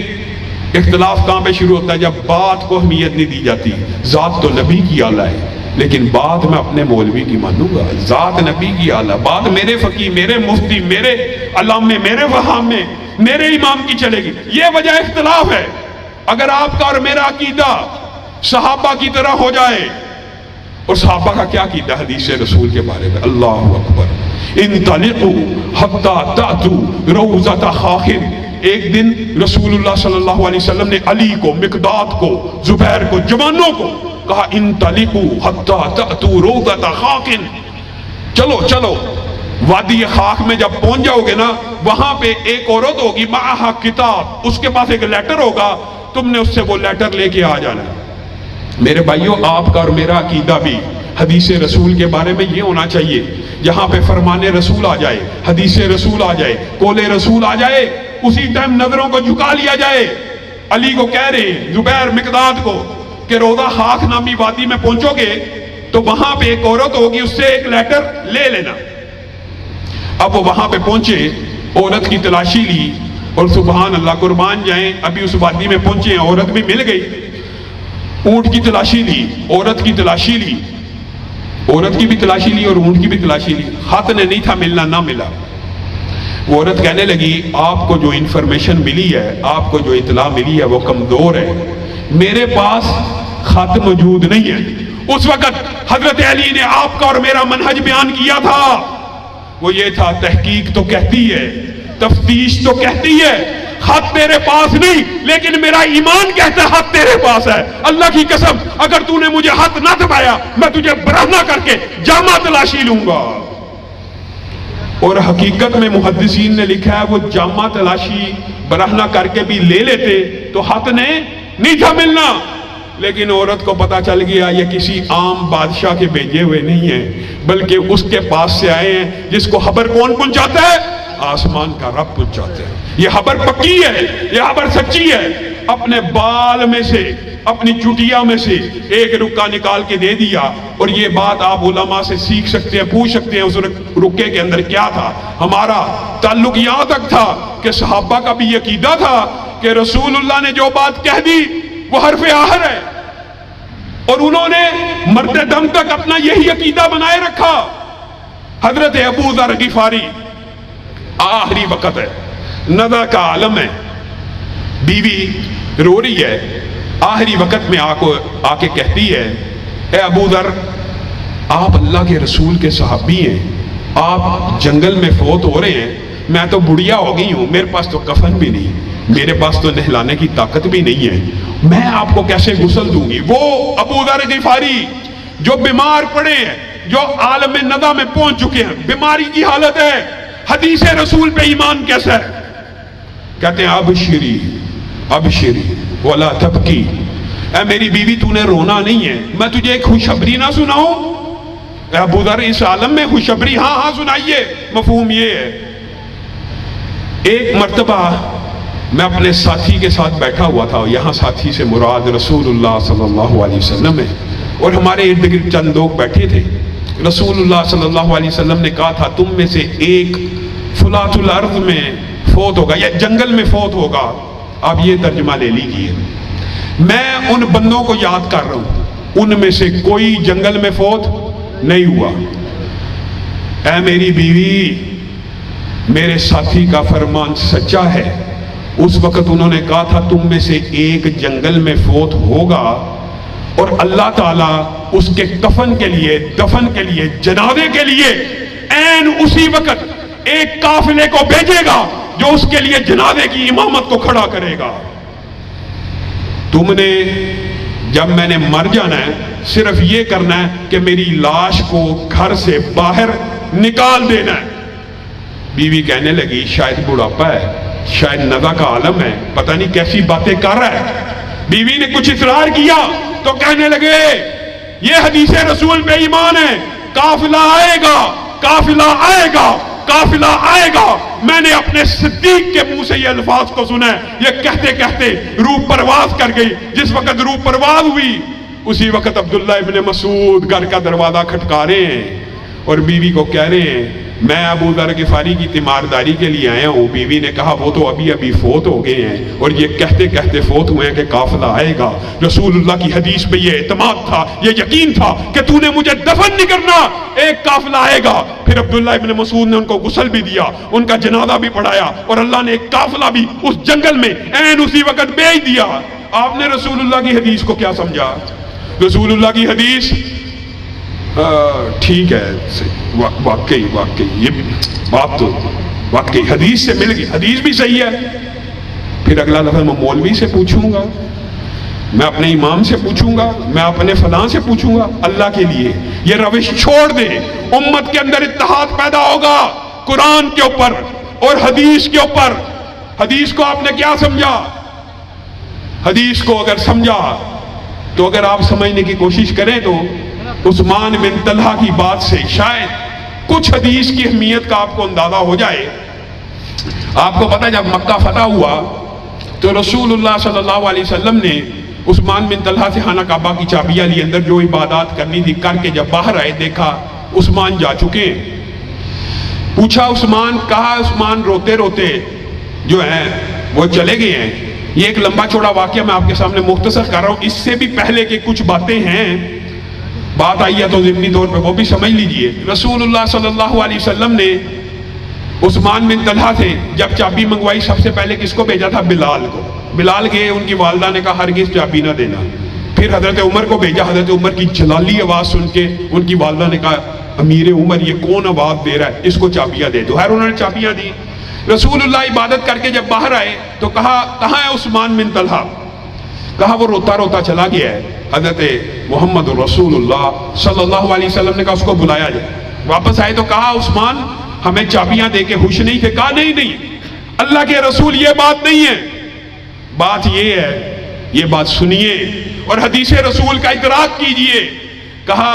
اختلاف کہاں پہ شروع ہوتا ہے؟ جب بات کو اہمیت نہیں دی جاتی۔ ذات تو نبی کی اعلیٰ ہے، لیکن بات میں اپنے مولوی کی مانوں گا۔ ذات نبی کی اعلیٰ، بات میرے فقی، میرے مفتی، میرے علامے، میرے فہام میں، میرے امام کی چلے گی۔ یہ وجہ اختلاف ہے۔ اگر آپ کا اور میرا عقیدہ صحابہ کی طرح ہو جائے، اور صحابہ کا کیا عقیدہ حدیث رسول کے بارے میں؟ اللہ اکبر، انطلقوا حتی تأتوا روضۃ خاخ۔ ایک دن رسول اللہ صلی اللہ علیہ وسلم نے علی کو، مقداد کو، زبیر کو، جوانوں کو کہا انطلقوا حتی تأتوا روضۃ خاخ، چلو چلو وادی خاک میں جب پہنچ جاؤ گے نا، وہاں پہ ایک عورت ہوگی معہا کتاب، اس کے پاس ایک لیٹر ہوگا، تم نے اس سے وہ لیٹر لے کے آ جانا ہے۔ میرے بھائیوں آپ کا اور میرا عقیدہ بھی حدیث رسول کے بارے میں یہ ہونا چاہیے، جہاں پہ فرمان رسول آ جائے، حدیث رسول آ جائے، قول رسول آ جائے، اسی ٹائم نظروں کو جھکا لیا جائے۔ علی کو کہہ رہے ہیں، زبیر، مقداد کو، کہ روضہ خاک نامی وادی میں پہنچو گے تو وہاں پہ ایک عورت ہوگی، اس سے ایک لیٹر لے لینا۔ اب وہ وہاں پہ پہنچے، عورت کی تلاشی لی، اور سبحان اللہ قربان جائیں ابھی اس وادی میں پہنچے ہیں، عورت بھی مل گئی۔ اونٹ کی تلاشی لی، عورت کی تلاشی لی، عورت کی بھی تلاشی لی اور اونٹ کی بھی تلاشی لی، خط نے نہیں تھا ملنا، نہ ملا۔ وہ عورت کہنے لگی آپ کو جو انفارمیشن ملی ہے، آپ کو جو اطلاع ملی ہے وہ کمزور ہے، میرے پاس خط موجود نہیں ہے۔ اس وقت حضرت علی نے آپ کا اور میرا منہج بیان کیا تھا، وہ یہ تھا تحقیق تو کہتی ہے، تفتیش تو کہتی ہے خط تیرے پاس نہیں، لیکن میرا ایمان کہتا ہے خط تیرے پاس ہے۔ اللہ کی قسم اگر تو نے مجھے خط نہ دبایا میں تجھے برہنہ کر کے جامع تلاشی لوں گا۔ اور حقیقت میں محدثین نے لکھا ہے وہ جامع تلاشی برہنہ کر کے بھی لے لیتے تو خط نے نہیں تھا ملنا، لیکن عورت کو پتا چل گیا یہ کسی عام بادشاہ کے بھیجے ہوئے نہیں ہیں، بلکہ اس کے پاس سے آئے ہیں جس کو خبر کون پہنچاتا ہے؟ آسمان کا رب پہنچاتا ہے۔ یہ خبر پکی ہے، یہ خبر سچی ہے۔ اپنے بال میں سے، اپنی چٹیا میں سے ایک رکا نکال کے دے دیا، اور یہ بات آپ علماء سے سیکھ سکتے ہیں، پوچھ سکتے ہیں اس رکے کے اندر کیا تھا۔ ہمارا تعلق یہاں تک تھا کہ صحابہ کا بھی عقیدہ تھا کہ رسول اللہ نے جو بات کہہ دی وہ حرف آخر ہے، اور انہوں نے مرتے دم تک اپنا یہی عقیدہ بنائے رکھا۔ حضرت ابو ذر غفاری، آخری وقت ہے، نظر کا عالم ہے، بیوی رو رہی ہے، آخری وقت میں آ کے کہتی ہے اے ابو ذر آپ اللہ کے رسول کے صحابی ہیں، آپ جنگل میں فوت ہو رہے ہیں، میں تو بڑھیا ہو گئی ہوں، میرے پاس تو کفن بھی نہیں، میرے پاس تو نہلانے کی طاقت بھی نہیں ہے، میں آپ کو کیسے غسل دوں گی؟ وہ ابو ذر غفاری جو بیمار پڑے ہیں، جو عالم ندى میں پہنچ چکے ہیں، بیماری کی حالت ہے، حدیث رسول پہ ایمان کیسا ہے؟ کہتے ہیں ابشری ابشری ولا تبکی، اے میری بیوی تو نے رونا نہیں ہے، میں تجھے ایک خوشخبری نہ سناؤں؟ اے ابو ذر اس عالم میں خوشخبری؟ ہاں ہاں سنائیے۔ مفہوم یہ ہے، ایک مرتبہ میں اپنے ساتھی کے ساتھ بیٹھا ہوا تھا، یہاں ساتھی سے مراد رسول اللہ صلی اللہ علیہ وسلم ہے، اور ہمارے ارد گرد چند لوگ بیٹھے تھے۔ رسول اللہ صلی اللہ علیہ وسلم نے کہا تھا تم میں سے ایک فلاۃ الارض میں فوت ہوگا یا جنگل میں فوت ہوگا، آپ یہ ترجمہ لے لیجیے۔ میں ان بندوں کو یاد کر رہا ہوں، ان میں سے کوئی جنگل میں فوت نہیں ہوا۔ اے میری بیوی میرے ساتھی کا فرمان سچا ہے. اس وقت انہوں نے کہا تھا تم میں سے ایک جنگل میں فوت ہوگا اور اللہ تعالیٰ اس کے کفن کے لیے، دفن کے لیے، جنازے کے لیے عین اسی وقت ایک قافلے کو بھیجے گا جو اس کے لیے جنازے کی امامت کو کھڑا کرے گا. تم نے جب میں نے مر جانا ہے صرف یہ کرنا ہے کہ میری لاش کو گھر سے باہر نکال دینا ہے. بیوی کہنے لگی شاید بڑھاپا ہے، شاید نزع کا عالم ہے، پتہ نہیں کیسی باتیں کر رہا ہے. بیوی نے کچھ اصرار کیا تو کہنے لگے یہ حدیث رسول پہ ایمان ہے، قافلہ آئے گا، قافلہ آئے گا، قافلہ آئے گا. میں نے اپنے صدیق کے منہ سے یہ الفاظ کو سنا ہے. یہ کہتے کہتے روح پرواز کر گئی. جس وقت روح پرواز ہوئی اسی وقت عبداللہ ابن مسعود گھر کا دروازہ کھٹکا رہے ہیں اور بیوی کو کہہ رہے ہیں میں ابو ذر غفاری کی تیمارداری کے لیے آیا ہوں. بیوی نے کہا وہ تو ابھی فوت ہو گئے ہیں اور یہ کہتے کہتے فوت ہوئے ہیں کہ قافلہ آئے گا. رسول اللہ کی حدیث پہ یہ اعتماد تھا، یہ یقین تھا کہ تو نے مجھے دفن نہیں کرنا، ایک قافلہ آئے گا. پھر عبداللہ ابن مسعود نے ان کو غسل بھی دیا، ان کا جنازہ بھی پڑھایا اور اللہ نے ایک قافلہ بھی اس جنگل میں عین اسی وقت بھیج دیا. آپ نے رسول اللہ کی حدیث کو کیا سمجھا؟ رسول اللہ کی حدیث ٹھیک ہے، واقعی یہ بات تو واقعی حدیث سے مل گئی، حدیث بھی صحیح ہے. پھر اگلا دفعہ میں مولوی سے پوچھوں گا، میں اپنے امام سے پوچھوں گا، میں اپنے فلاں سے پوچھوں گا. اللہ کے لیے یہ روش چھوڑ دیں. امت کے اندر اتحاد پیدا ہوگا قرآن کے اوپر اور حدیث کے اوپر. حدیث کو آپ نے کیا سمجھا؟ حدیث کو اگر سمجھا تو اگر آپ سمجھنے کی کوشش کریں تو عثمان بن طلحہ کی بات سے شاید کچھ حدیث کی اہمیت کا آپ کو اندازہ ہو جائے. آپ کو پتہ جب مکہ فتح ہوا تو رسول اللہ صلی اللہ علیہ وسلم نے عثمان بن طلحہ سے خانہ کعبہ کی چابیاں لی، اندر جو عبادات کرنی تھی کر کے جب باہر آئے دیکھا عثمان جا چکے ہیں. پوچھا عثمان، کہا عثمان روتے روتے جو ہیں وہ چلے گئے ہیں. یہ ایک لمبا چوڑا واقعہ میں آپ کے سامنے مختصر کر رہا ہوں. اس سے بھی پہلے کے کچھ باتیں ہیں، بات آئی ہے تو ضمنی طور پہ وہ بھی سمجھ لیجئے. رسول اللہ صلی اللہ علیہ وسلم نے عثمان بن طلحہ سے جب چابی منگوائی سب سے پہلے کس کو بھیجا تھا؟ بلال کو. بلال گئے، ان کی والدہ نے کہا ہرگز چابی نہ دینا. پھر حضرت عمر کو بھیجا. حضرت عمر کی جلالی آواز سن کے ان کی والدہ نے کہا امیر عمر یہ کون آواز دے رہا ہے، اس کو چابیاں دے دو. خیر انہوں نے چابیاں دی. رسول اللہ عبادت کر کے جب باہر آئے تو کہا کہاں ہے عثمان بن طلحہ؟ کہا وہ روتا روتا چلا گیا ہے. حضرت محمد رسول اللہ صلی اللہ علیہ وسلم نے کہا اس کو بلایا جائے. واپس آئے تو کہا عثمان ہمیں چابیاں دے کے خوش نہیں تھے؟ کہا نہیں اللہ کے رسول یہ بات نہیں ہے، بات یہ ہے، یہ بات سنیے اور حدیث رسول کا ادراک کیجئے. کہا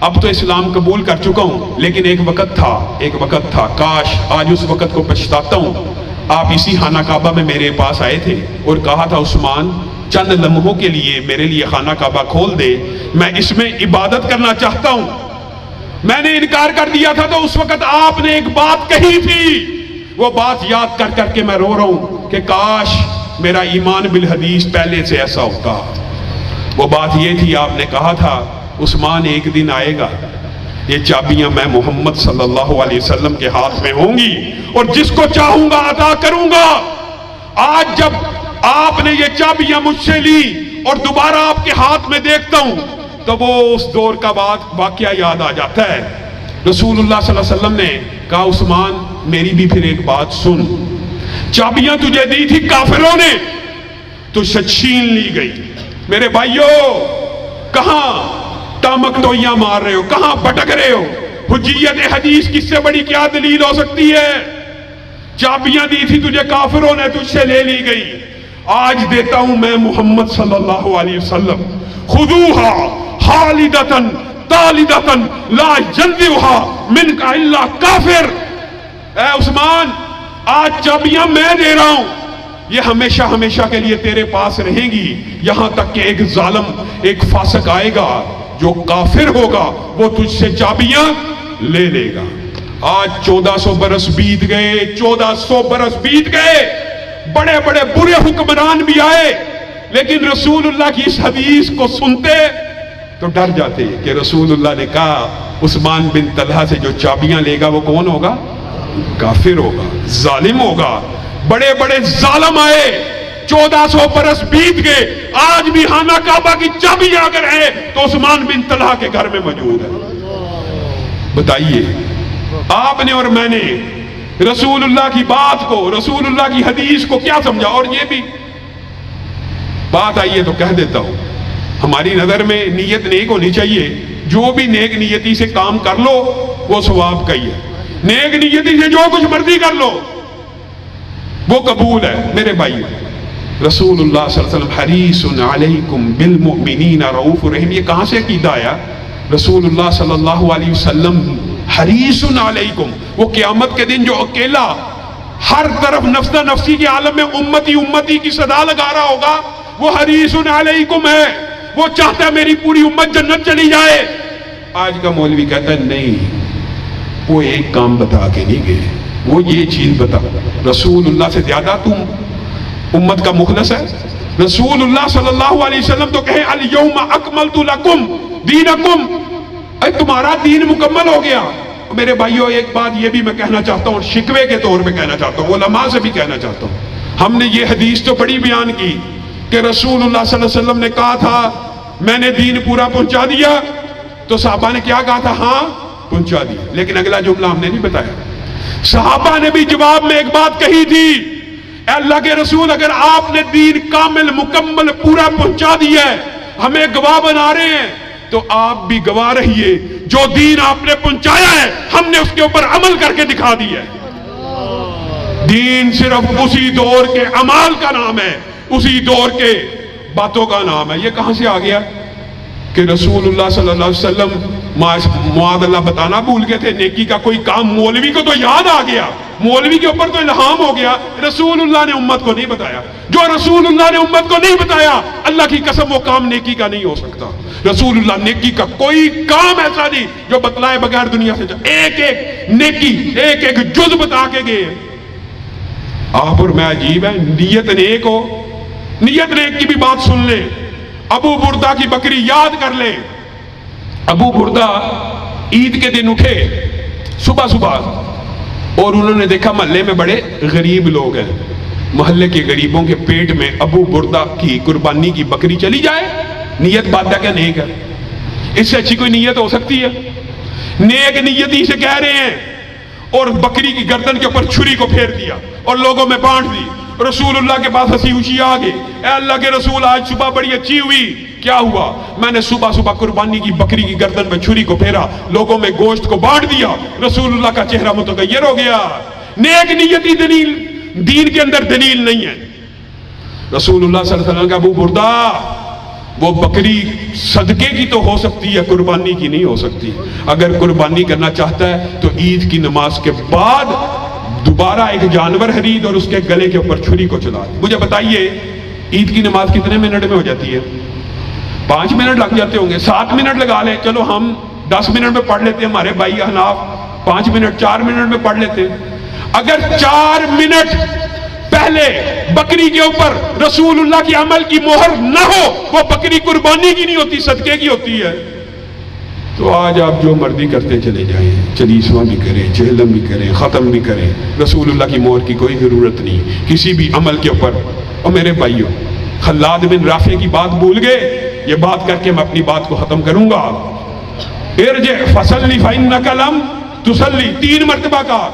اب تو اسلام قبول کر چکا ہوں لیکن ایک وقت تھا کاش آج اس وقت کو پچھتاتا ہوں. آپ اسی خانہ کعبہ میں میرے پاس آئے تھے اور کہا تھا عثمان چند لمحوں کے لیے میرے لیے خانہ کعبہ کھول دے، میں اس میں عبادت کرنا چاہتا ہوں. میں نے انکار کر دیا تھا تو اس وقت آپ نے ایک بات کہی تھی، وہ بات یاد کر کر کے میں رو رہا ہوں کہ کاش میرا ایمان بالحدیث پہلے سے ایسا ہوتا. وہ بات یہ تھی، آپ نے کہا تھا عثمان ایک دن آئے گا یہ چابیاں میں محمد صلی اللہ علیہ وسلم کے ہاتھ میں ہوں گی اور جس کو چاہوں گا عطا کروں گا. آج جب آپ نے یہ چابیاں مجھ سے لی اور دوبارہ آپ کے ہاتھ میں دیکھتا ہوں تو وہ اس دور کا واقعہ یاد آ جاتا ہے. رسول اللہ صلی اللہ علیہ وسلم نے کہا عثمان میری بھی پھر ایک بات سن، چابیاں تجھے دی تھی کافروں نے، تجھ سے چھین لی گئی. میرے بھائیوں کہاں ٹامک ٹوئیاں مار رہے ہو، کہاں بھٹک رہے ہو؟ حجیت حدیث کس سے بڑی کیا دلیل ہو سکتی ہے؟ چابیاں دی تھی تجھے کافروں نے، تجھ سے لے لی گئی. آج دیتا ہوں میں محمد صلی اللہ علیہ وسلم، خذوہا خالدتن طالدتن لا ينزعها منک الا کافر. اے عثمان آج چابیاں میں دے رہا ہوں، یہ ہمیشہ ہمیشہ کے لیے تیرے پاس رہیں گی یہاں تک کہ ایک ظالم ایک فاسق آئے گا جو کافر ہوگا وہ تجھ سے چابیاں لے لے گا. آج 1400 برس بیت گئے، 1400 برس بیت گئے، بڑے بڑے برے حکمران بھی آئے لیکن رسول اللہ کی اس حدیث کو سنتے تو ڈر جاتے کہ رسول اللہ نے کہا عثمان بن طلحہ سے جو چابیاں لے گا وہ کون ہوگا؟ کافر ہوگا، ظالم ہوگا۔ بڑے بڑے ظالم آئے، 1400 برس بیت گئے، آج بھی خانہ کعبہ کی چابی اگر ہے تو عثمان بن طلحہ کے گھر میں موجود ہے۔ بتائیے آپ نے اور میں نے رسول اللہ کی بات کو، رسول اللہ کی حدیث کو کیا سمجھا؟ اور یہ بھی بات آئیے تو کہہ دیتا ہوں، ہماری نظر میں نیت نیک ہونی چاہیے، جو بھی نیک نیتی سے کام کر لو وہ ثواب کا ہی ہے، نیک نیتی سے جو کچھ مرضی کر لو وہ قبول ہے۔ میرے بھائی، رسول اللہ صلی اللہ علیہ وسلم حریص علیکم بالمؤمنین رؤوف رحیم، یہ کہاں سے عقیدہ آیا؟ رسول اللہ صلی اللہ علیہ وسلم حریص علیکم، وہ قیامت کے دن جو اکیلا ہر طرف نفس نفسی کے عالم میں امتی امتی کی صدا لگا رہا ہوگا، وہ حریص علیکم ہے، وہ چاہتا ہے میری پوری امت جنت چلی جائے۔ آج کا مولوی کہتا ہے نہیں، وہ ایک کام بتا کے نہیں گئے، وہ یہ چیز بتا۔ رسول اللہ سے زیادہ تم امت کا مخلص ہے؟ رسول اللہ صلی اللہ علیہ وسلم تو کہے الیوم اکملت لکم دینکم، اے تمہارا دین مکمل ہو گیا۔ میرے بھائیوں ایک بات یہ بھی میں کہنا چاہتا ہوں، شکوے کے طور پہ کہنا چاہتا ہوں، علماء سے بھی کہنا چاہتا ہوں، ہم نے یہ حدیث تو بڑی بیان کی کہ رسول اللہ صلی اللہ علیہ وسلم نے کہا تھا میں نے دین پورا پہنچا دیا، تو صحابہ نے کیا کہا تھا؟ ہاں پہنچا دیا، لیکن اگلا جملہ ہم نے نہیں بتایا۔ صحابہ نے بھی جواب میں ایک بات کہی تھی، اے اللہ کے رسول اگر آپ نے دین کامل مکمل پورا پہنچا دیا ہے، ہمیں گواہ بنا رہے ہیں، تو آپ بھی گواہ رہیے، جو دین آپ نے پہنچایا ہے ہم نے اس کے اوپر عمل کر کے دکھا دیا ہے۔ دین صرف اسی دور کے اعمال کا نام ہے، اسی دور کے باتوں کا نام ہے۔ یہ کہاں سے آ گیا کہ رسول اللہ صلی اللہ علیہ وسلم معاذ اللہ بتانا بھول گئے تھے؟ نیکی کا کوئی کام مولوی کو تو یاد آ گیا، مولوی کے اوپر تو الہام ہو گیا، رسول اللہ نے امت کو نہیں بتایا۔ جو رسول اللہ نے امت کو نہیں بتایا، اللہ کی قسم وہ کام نیکی کا نہیں ہو سکتا۔ رسول اللہ نیکی کا کوئی کام ایسا نہیں جو بتلائے بغیر دنیا سے ایک ایک نیکی ایک ایک جز بتا کے گئے۔ آپ اور میں عجیب ہے، نیت نیک ہو، نیت نیک کی بھی بات سن لیں۔ ابو بردہ کی بکری یاد کر لیں۔ ابو بردہ عید کے دن اٹھے صبح صبح اور انہوں نے دیکھا محلے میں بڑے غریب لوگ ہیں، محلے کے غریبوں کے پیٹ میں ابو بردہ کی قربانی کی بکری چلی جائے۔ نیت بات کیا نیک ہے؟ اس سے اچھی کوئی نیت ہو سکتی ہے؟ نیک نیتی سے کہہ رہے ہیں، اور بکری کی گردن کے اوپر چھری کو پھیر دیا اور لوگوں میں بانٹ دی۔ رسول اللہ کے پاس ہنسی خوشی آ گئی، اے اللہ کے رسول آج صبح بڑی اچھی ہوئی۔ کیا ہوا؟ میں نے صبح صبح قربانی کی بکری کی گردن میں چھری کو پھیرا، لوگوں میں گوشت کو بانٹ دیا۔ رسول اللہ کا چہرہ متغیر ہو گیا۔ نیک نیتی دلیل دین کے اندر دلیل نہیں ہے۔ رسول اللہ صلی اللہ علیہ وسلم کا ابو بردہ، وہ بکری صدقے کی تو ہو سکتی ہے، قربانی کی نہیں ہو سکتی۔ اگر قربانی کرنا چاہتا ہے تو عید کی نماز کے بعد دوبارہ ایک جانور خرید اور اس کے گلے کے اوپر چھری کو چلا۔ مجھے بتائیے عید کی نماز کتنے منٹ میں ہو جاتی ہے؟ 5 منٹ لگ جاتے ہوں گے، 7 منٹ لگا لیں، چلو ہم 10 منٹ میں پڑھ لیتے ہیں، ہمارے بھائی احناف 5 منٹ 4 منٹ میں پڑھ لیتے ہیں۔ اگر 4 منٹ پہلے بکری کے اوپر رسول اللہ کی عمل کی مہر نہ ہو، وہ بکری قربانی کی نہیں ہوتی، صدقے کی ہوتی ہے۔ تو آج آپ جو مرضی کرتے چلے جائیں، چلیسواں بھی کریں، چہلم بھی کریں، ختم بھی کریں، رسول اللہ کی مہر کی کوئی ضرورت نہیں کسی بھی عمل کے اوپر۔ اور میرے بھائیوں، خلاد بن رافع کی بات بھول گئے، یہ بات کر کے میں اپنی بات کو ختم کروں گا۔ ارجع فصلی فإنک لم تصلی، 3 مرتبہ کا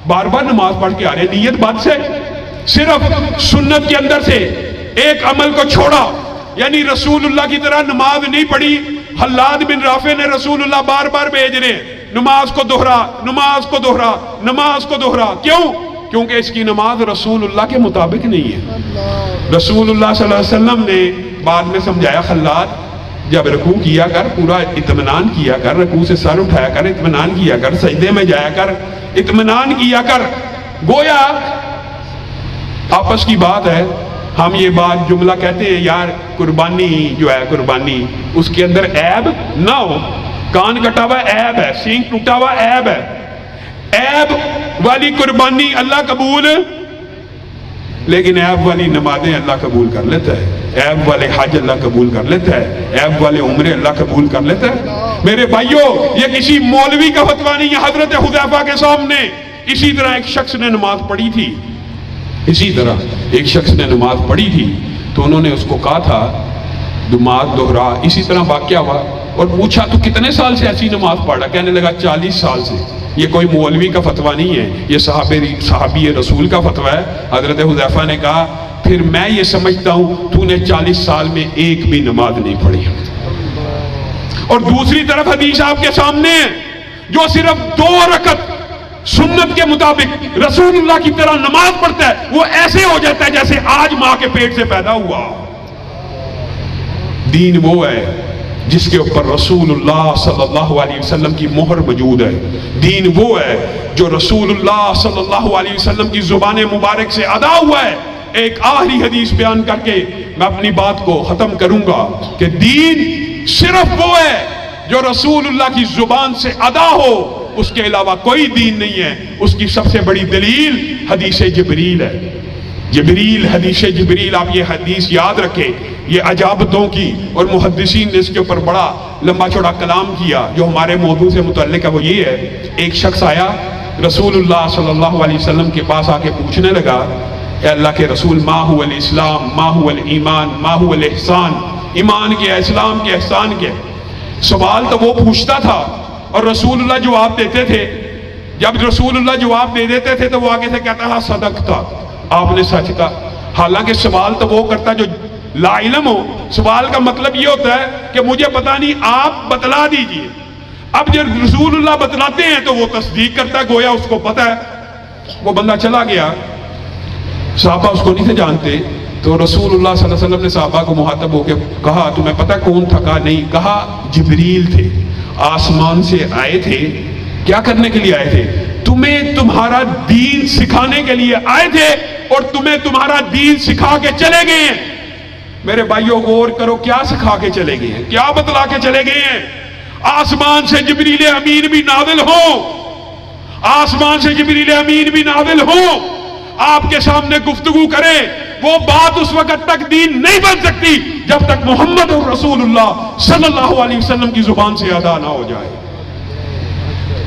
بار بار نماز پڑھ کے آ رہے، نیت بات سے صرف سنت کے اندر سے ایک عمل کو چھوڑا، یعنی رسول اللہ کی طرح نماز نہیں پڑھی۔ خلاد بن رافع نے رسول اللہ بار بار بھیج رہے، نماز کو دوہرا، نماز کو دوہرا، نماز کو دوہرا۔ کیوں؟ کیونکہ اس کی نماز رسول اللہ کے مطابق نہیں ہے۔ رسول اللہ صلی اللہ علیہ وسلم نے بعد میں سمجھایا، خلاد جب رکوع کیا کر پورا اطمینان کیا کر، رکوع سے سر اٹھایا کر، اطمینان کیا کر، سجدے میں جایا کر، اطمینان کیا کر۔ گویا آپس کی بات ہے، ہم یہ بات جملہ کہتے ہیں یار قربانی جو ہے، قربانی اس کے اندر عیب نہ ہو، کان کٹا ہوا عیب ہے، سینگ ٹوٹا ہوا عیب ہے، عیب والی قربانی اللہ قبول، لیکن عیب والی نمازیں اللہ قبول کر لیتا ہے، عیب والے حج اللہ قبول کر لیتا ہے، عیب والے عمرے اللہ قبول کر لیتا ہے۔ میرے بھائیوں، یہ کسی مولوی کا فتویٰ نہیں ہے، حضرت حذیفہ کے سامنے اسی طرح ایک شخص نے نماز پڑھی تھی، اسی طرح ایک شخص نے نماز پڑھی تھی تو انہوں نے اس کو کہا تھا نماز دہرا، اسی طرح واقعہ ہوا اور پوچھا تو کتنے سال سے ایسی نماز پڑھا؟ کہنے لگا 40 سال سے۔ یہ کوئی مولوی کا فتویٰ نہیں ہے، یہ صحابی رسول کا فتویٰ ہے۔ حضرت حذیفہ نے کہا پھر میں یہ سمجھتا ہوں تو نے 40 سال میں ایک بھی نماز نہیں پڑھی۔ اور دوسری طرف حدیث آپ کے سامنے ہے، جو صرف 2 رکعت سنت کے مطابق رسول اللہ کی طرح نماز پڑھتا ہے، وہ ایسے ہو جاتا ہے جیسے آج ماں کے پیٹ سے پیدا ہوا۔ دین وہ ہے جس کے اوپر رسول اللہ صلی اللہ علیہ وسلم کی مہر موجود ہے۔ دین وہ ہے جو رسول اللہ صلی اللہ علیہ وسلم کی زبان مبارک سے ادا ہوا ہے۔ ایک آخری حدیث بیان کر کے میں اپنی بات کو ختم کروں گا کہ دین صرف وہ ہے جو رسول اللہ کی زبان سے ادا ہو، اس کے علاوہ کوئی دین نہیں ہے۔ اس کی سب سے بڑی دلیل حدیث جبریل ہے۔ جبریل، حدیث جبریل، آپ یہ حدیث یاد رکھیں، یہ عجابتوں کی، اور محدثین نے اس کے اوپر بڑا لمبا چوڑا کلام کیا۔ جو ہمارے موضوع سے متعلق ہے وہ یہ ہے، ایک شخص آیا رسول اللہ صلی اللہ علیہ وسلم کے پاس آ کے پوچھنے لگا اے اللہ کے رسول ما هو الاسلام ما هو الایمان ما هو الاحسان، ایمان کیا، اسلام کیا، احسان کیا؟ سوال تو وہ پوچھتا تھا اور رسول اللہ جواب دیتے تھے۔ جب رسول اللہ جواب دے دیتے تھے تو وہ آگے سے کہتا تھا صدقتا، آپ نے سچ کہا۔ حالانکہ سوال تو وہ کرتا جو لا علم ہو۔ سوال کا مطلب یہ ہوتا ہے کہ مجھے پتا نہیں، آپ بتلا دیجئے۔ اب جب رسول اللہ بتلاتے ہیں تو وہ تصدیق کرتا ہے، گویا اس کو پتا ہے۔ وہ بندہ چلا گیا، صحابہ اس کو نہیں تھے جانتے، تو رسول اللہ صلی اللہ علیہ وسلم نے صحابہ کو مخاطب ہو کے کہا تمہیں پتہ کون تھا؟ کہا نہیں۔ کہا جبریل تھے، آسمان سے آئے تھے۔ کیا کرنے کے لیے آئے تھے؟ تمہیں تمہارا دین سکھانے کے لیے آئے تھے، اور تمہیں تمہارا دین سکھا کے چلے گئے ہیں۔ میرے بھائیوں غور کرو، کیا سکھا کے چلے گئے ہیں؟ کیا بتلا کے چلے گئے ہیں؟ آسمان سے جبریل امین بھی نازل ہو، آسمان سے جبریل امین بھی نازل ہو، آپ کے سامنے گفتگو کرے، وہ بات اس وقت تک دین نہیں بن سکتی جب تک محمد رسول اللہ صلی اللہ علیہ وسلم کی زبان سے ادا نہ ہو جائے۔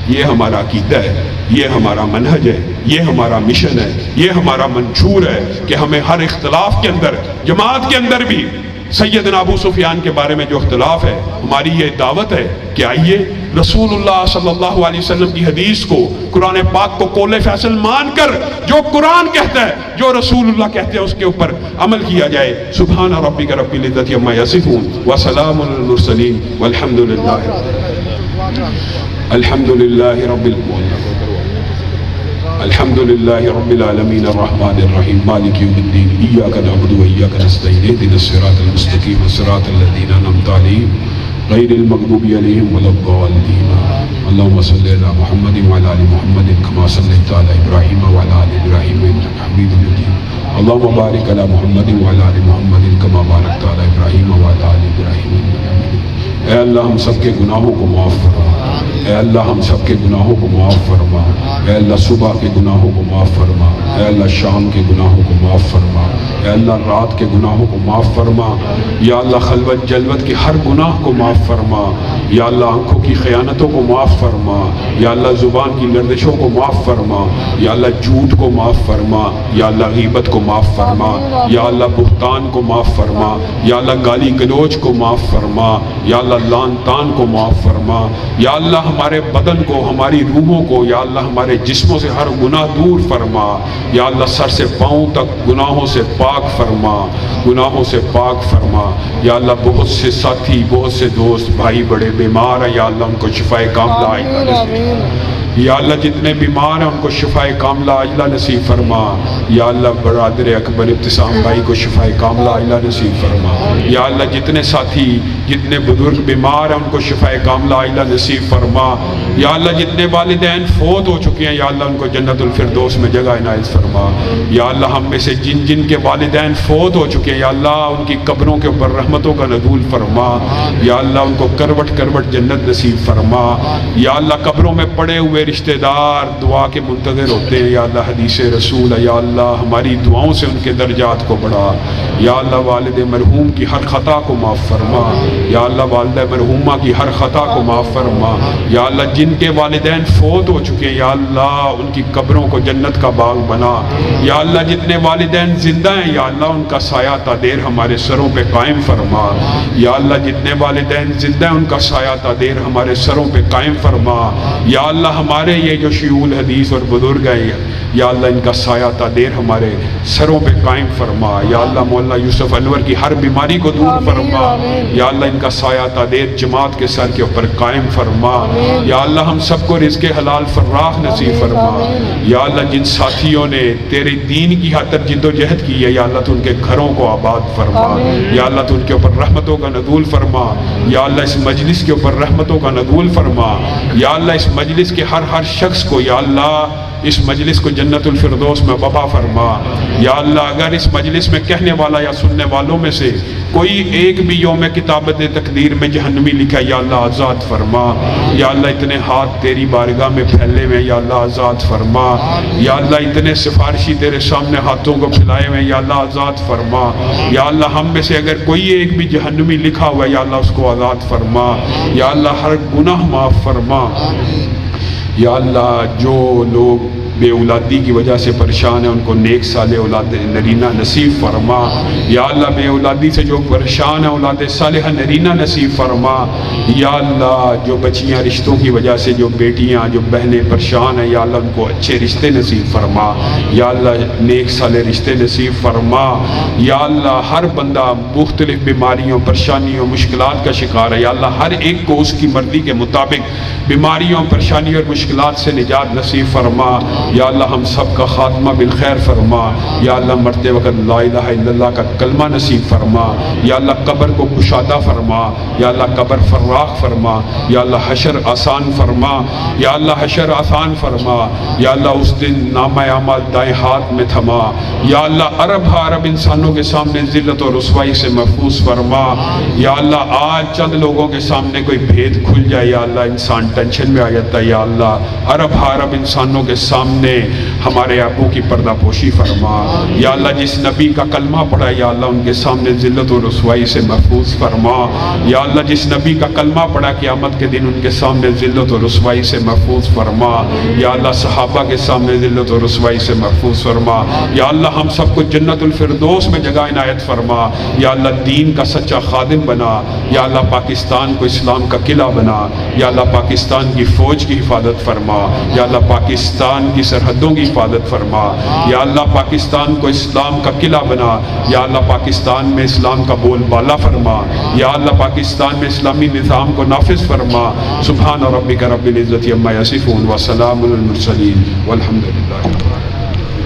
یہ ہمارا عقیدہ ہے، یہ ہمارا منہج ہے، یہ ہمارا مشن ہے، یہ ہمارا منشور ہے کہ ہمیں ہر اختلاف کے اندر، جماعت کے اندر بھی سیدنا ابو سفیان کے بارے میں جو اختلاف ہے، ہماری یہ دعوت ہے کہ آئیے رسول اللہ صلی اللہ علیہ وسلم کی حدیث کو، قرآن پاک کو قول فیصل مان کر جو قرآن کہتا ہے، جو رسول اللہ کہتے ہیں، اس کے اوپر عمل کیا جائے۔ سبحان ربک رب العزت عما یصفون وسلام علی المرسلین والحمد للہ الحمد للہ رب العالمین الرحمن الرحیم مالک یوم الدین ایاک نعبد و ایاک نستعین اهدنا الصراط المستقیم صراط الذین انعمت علیہم غیر المغضوب علیہم ولا الضالین اللهم صل علی محمد وعلى آل محمد كما صليت على ابراہیم وعلى آل ابراہیم انک حمید مجید اللهم بارک علی محمد وعلى آل محمد كما بارکت علی ابراہیم وعلى آل ابراہیم انک حمید مجید۔ اے اللہ ہم سب کے گناہوں کو معاف فرما، اے اللہ ہم سب کے گناہوں کو معاف فرما، اے اللہ صبح کے گناہوں کو معاف فرما، اے اللہ شام کے گناہوں کو معاف فرما، اے اللہ رات کے گناہوں کو معاف فرما، یا اللہ خلوت جلوت کے ہر گناہ کو معاف فرما، یا اللہ آنکھوں کی خیانتوں کو معاف فرما، یا اللہ زبان کی لرزشوں کو معاف فرما، یا اللہ جھوٹ کو معاف فرما، یا اللہ غیبت کو معاف فرما، یا اللہ بہتان کو معاف فرما، یا اللہ گالی گلوچ کو معاف فرما، یا اللہ لعن طعن کو معاف فرما، یا اللہ ہمارے بدن کو، ہماری روحوں کو، یا اللہ ہمارے جسموں سے ہر گناہ دور فرما، یا اللہ سر سے پاؤں تک گناہوں سے پاک فرما، گناہوں سے پاک فرما، یا اللہ بہت سے ساتھی، بہت سے دوست بھائی بڑے بیمار ہیں، یا اللہ ان کو شفائے کاملہ عاجلہ نصیب، یا اللہ جتنے بیمار ہیں ان کو شفائے کاملہ عاجلہ نصیب فرما، یا اللہ برادر اکبر ابتسام بھائی کو شفائے کاملہ عاجلہ نصیب فرما، یا اللہ جتنے ساتھی، جتنے بزرگ بیمار ہیں ان کو شفائے کاملہ عاجلہ نصیب فرما، یا اللہ جتنے والدین فوت ہو چکے ہیں یا اللہ ان کو جنت الفردوس میں جگہ عنایت فرما، یا اللہ ہم میں سے جن جن کے والدین فوت ہو چکے ہیں یا اللہ ان کی قبروں کے اوپر رحمتوں کا نزول فرما، یا اللہ ان کو کروٹ کروٹ جنت نصیب فرما، یا اللہ قبروں میں پڑے ہوئے رشتہ دار دعا کے منتظر ہوتے ہیں یا اللہ حدیث رسول ہے، یا اللہ ہماری دعاؤں سے ان کے درجات کو بڑھا، یا اللہ والد مرحوم کی ہر خطا کو معاف فرما، یا اللہ والدہ مرحومہ کی ہر خطا کو معاف فرما، یا اللہ جن کے والدین فوت ہو چکے ہیں یا اللہ ان کی قبروں کو جنت کا باغ بنا، یا اللہ جتنے والدین زندہ ہیں یا اللہ ان کا سایہ تادیر ہمارے سروں پہ قائم فرما، یا اللہ جتنے والدین زندہ ہیں ان کا سایہ تادیر ہمارے سروں پہ قائم فرما، یا اللہ ہمارے یہ جو شیوخ حدیث اور بزرگ ہیں یا اللہ ان کا سایہ تادیر ہمارے سروں پہ قائم فرما، یا اللہ مولانا یوسف انور کی ہر بیماری کو دور فرما، یا اللہ ان کا سایہ تادیر جماعت کے سر کے اوپر قائم فرما، یا اللہ ہم سب کو رزق حلال فراخ نصیب فرما، یا اللہ جن ساتھیوں نے تیرے دین کی خاطر جد و جہد کی ہے یا اللہ تو ان کے گھروں کو آباد فرما، یا اللہ تو ان کے اوپر رحمتوں کا نزول فرما، یا اللہ اس مجلس کے اوپر رحمتوں کا نزول فرما، یا اللہ اس مجلس کے ہر شخص کو یا اللہ اس مجلس کو جنت الفردوس میں وفا فرما، یا اللہ اگر اس مجلس میں کہنے والا یا سننے والوں میں سے کوئی ایک بھی یوم کتابت تقدیر میں جہنمی لکھا یا اللہ آزاد فرما، یا اللہ اتنے ہاتھ تیری بارگاہ میں پھیلے ہوئے یا اللہ آزاد فرما، یا اللہ اتنے سفارشی تیرے سامنے ہاتھوں کو پھیلائے ہوئے یا اللہ آزاد فرما، یا اللہ ہم میں سے اگر کوئی ایک بھی جہنمی لکھا ہوا یا اللہ اس کو آزاد فرما، یا اللہ ہر گناہ معاف فرما، یا اللہ جو لوگ بے اولادی کی وجہ سے پریشان ہیں ان کو نیک صالح اولاد نرینہ نصیب فرما، یا اللہ بے اولادی سے جو پریشان ہیں اولاد صالحہ نرینہ نصیب فرما، یا اللہ جو بچیاں رشتوں کی وجہ سے جو بیٹیاں جو بہنیں پریشان ہیں یا اللہ ان کو اچھے رشتے نصیب فرما، یا اللہ نیک صالح رشتے نصیب فرما، یا اللہ ہر بندہ مختلف بیماریوں پریشانیوں مشکلات کا شکار ہے یا اللہ ہر ایک کو اس کی مرضی کے مطابق بیماریوں پریشانیوں اور مشکلات سے نجات نصیب فرما، یا اللہ ہم سب کا خاتمہ بالخیر فرما، یا اللہ مرتے وقت لا الہ الا اللہ کا کلمہ نصیب فرما، یا اللہ قبر کو کشادہ فرما، یا اللہ قبر فراخ فرما، یا اللہ حشر آسان فرما، یا اللہ حشر آسان فرما، یا اللہ اس دن نامہ اعمال دائیں ہاتھ میں تھما، یا اللہ عرب انسانوں کے سامنے ذلت اور رسوائی سے محفوظ فرما، یا اللہ آج چند لوگوں کے سامنے کوئی بھید کھل جائے یا اللہ انسان ٹینشن میں آ جاتا ہے، یا اللہ عرب انسانوں کے سامنے ہمارے آنکھوں کی پردہ پوشی فرما، یا اللہ جس نبی کا کلمہ پڑھا یا اللہ ان کے سامنے ذلت و رسوائی سے محفوظ فرما، یا اللہ جس نبی کا کلمہ پڑھا قیامت کے دن ان کے سامنے ذلت و رسوائی سے محفوظ فرما، یا اللہ صحابہ کے سامنے ذلت و رسوائی سے محفوظ فرما، یا اللہ ہم سب کو جنت الفردوس میں جگہ عنایت فرما، یا اللہ دین کا سچا خادم بنا، یا اللہ پاکستان کو اسلام کا قلعہ بنا، یا اللہ پاکستان کی فوج کی حفاظت فرما، یا اللہ پاکستان کی سرحدوں کی حفاظت فرما، یا اللہ پاکستان کو اسلام کا قلعہ بنا، یا اللہ پاکستان میں اسلام کا بول بالا فرما، یا اللہ پاکستان میں اسلامی نظام کو نافذ فرما، سبحان ربک رب العزت عما یصفون وسلام علی المرسلین والحمد للہ۔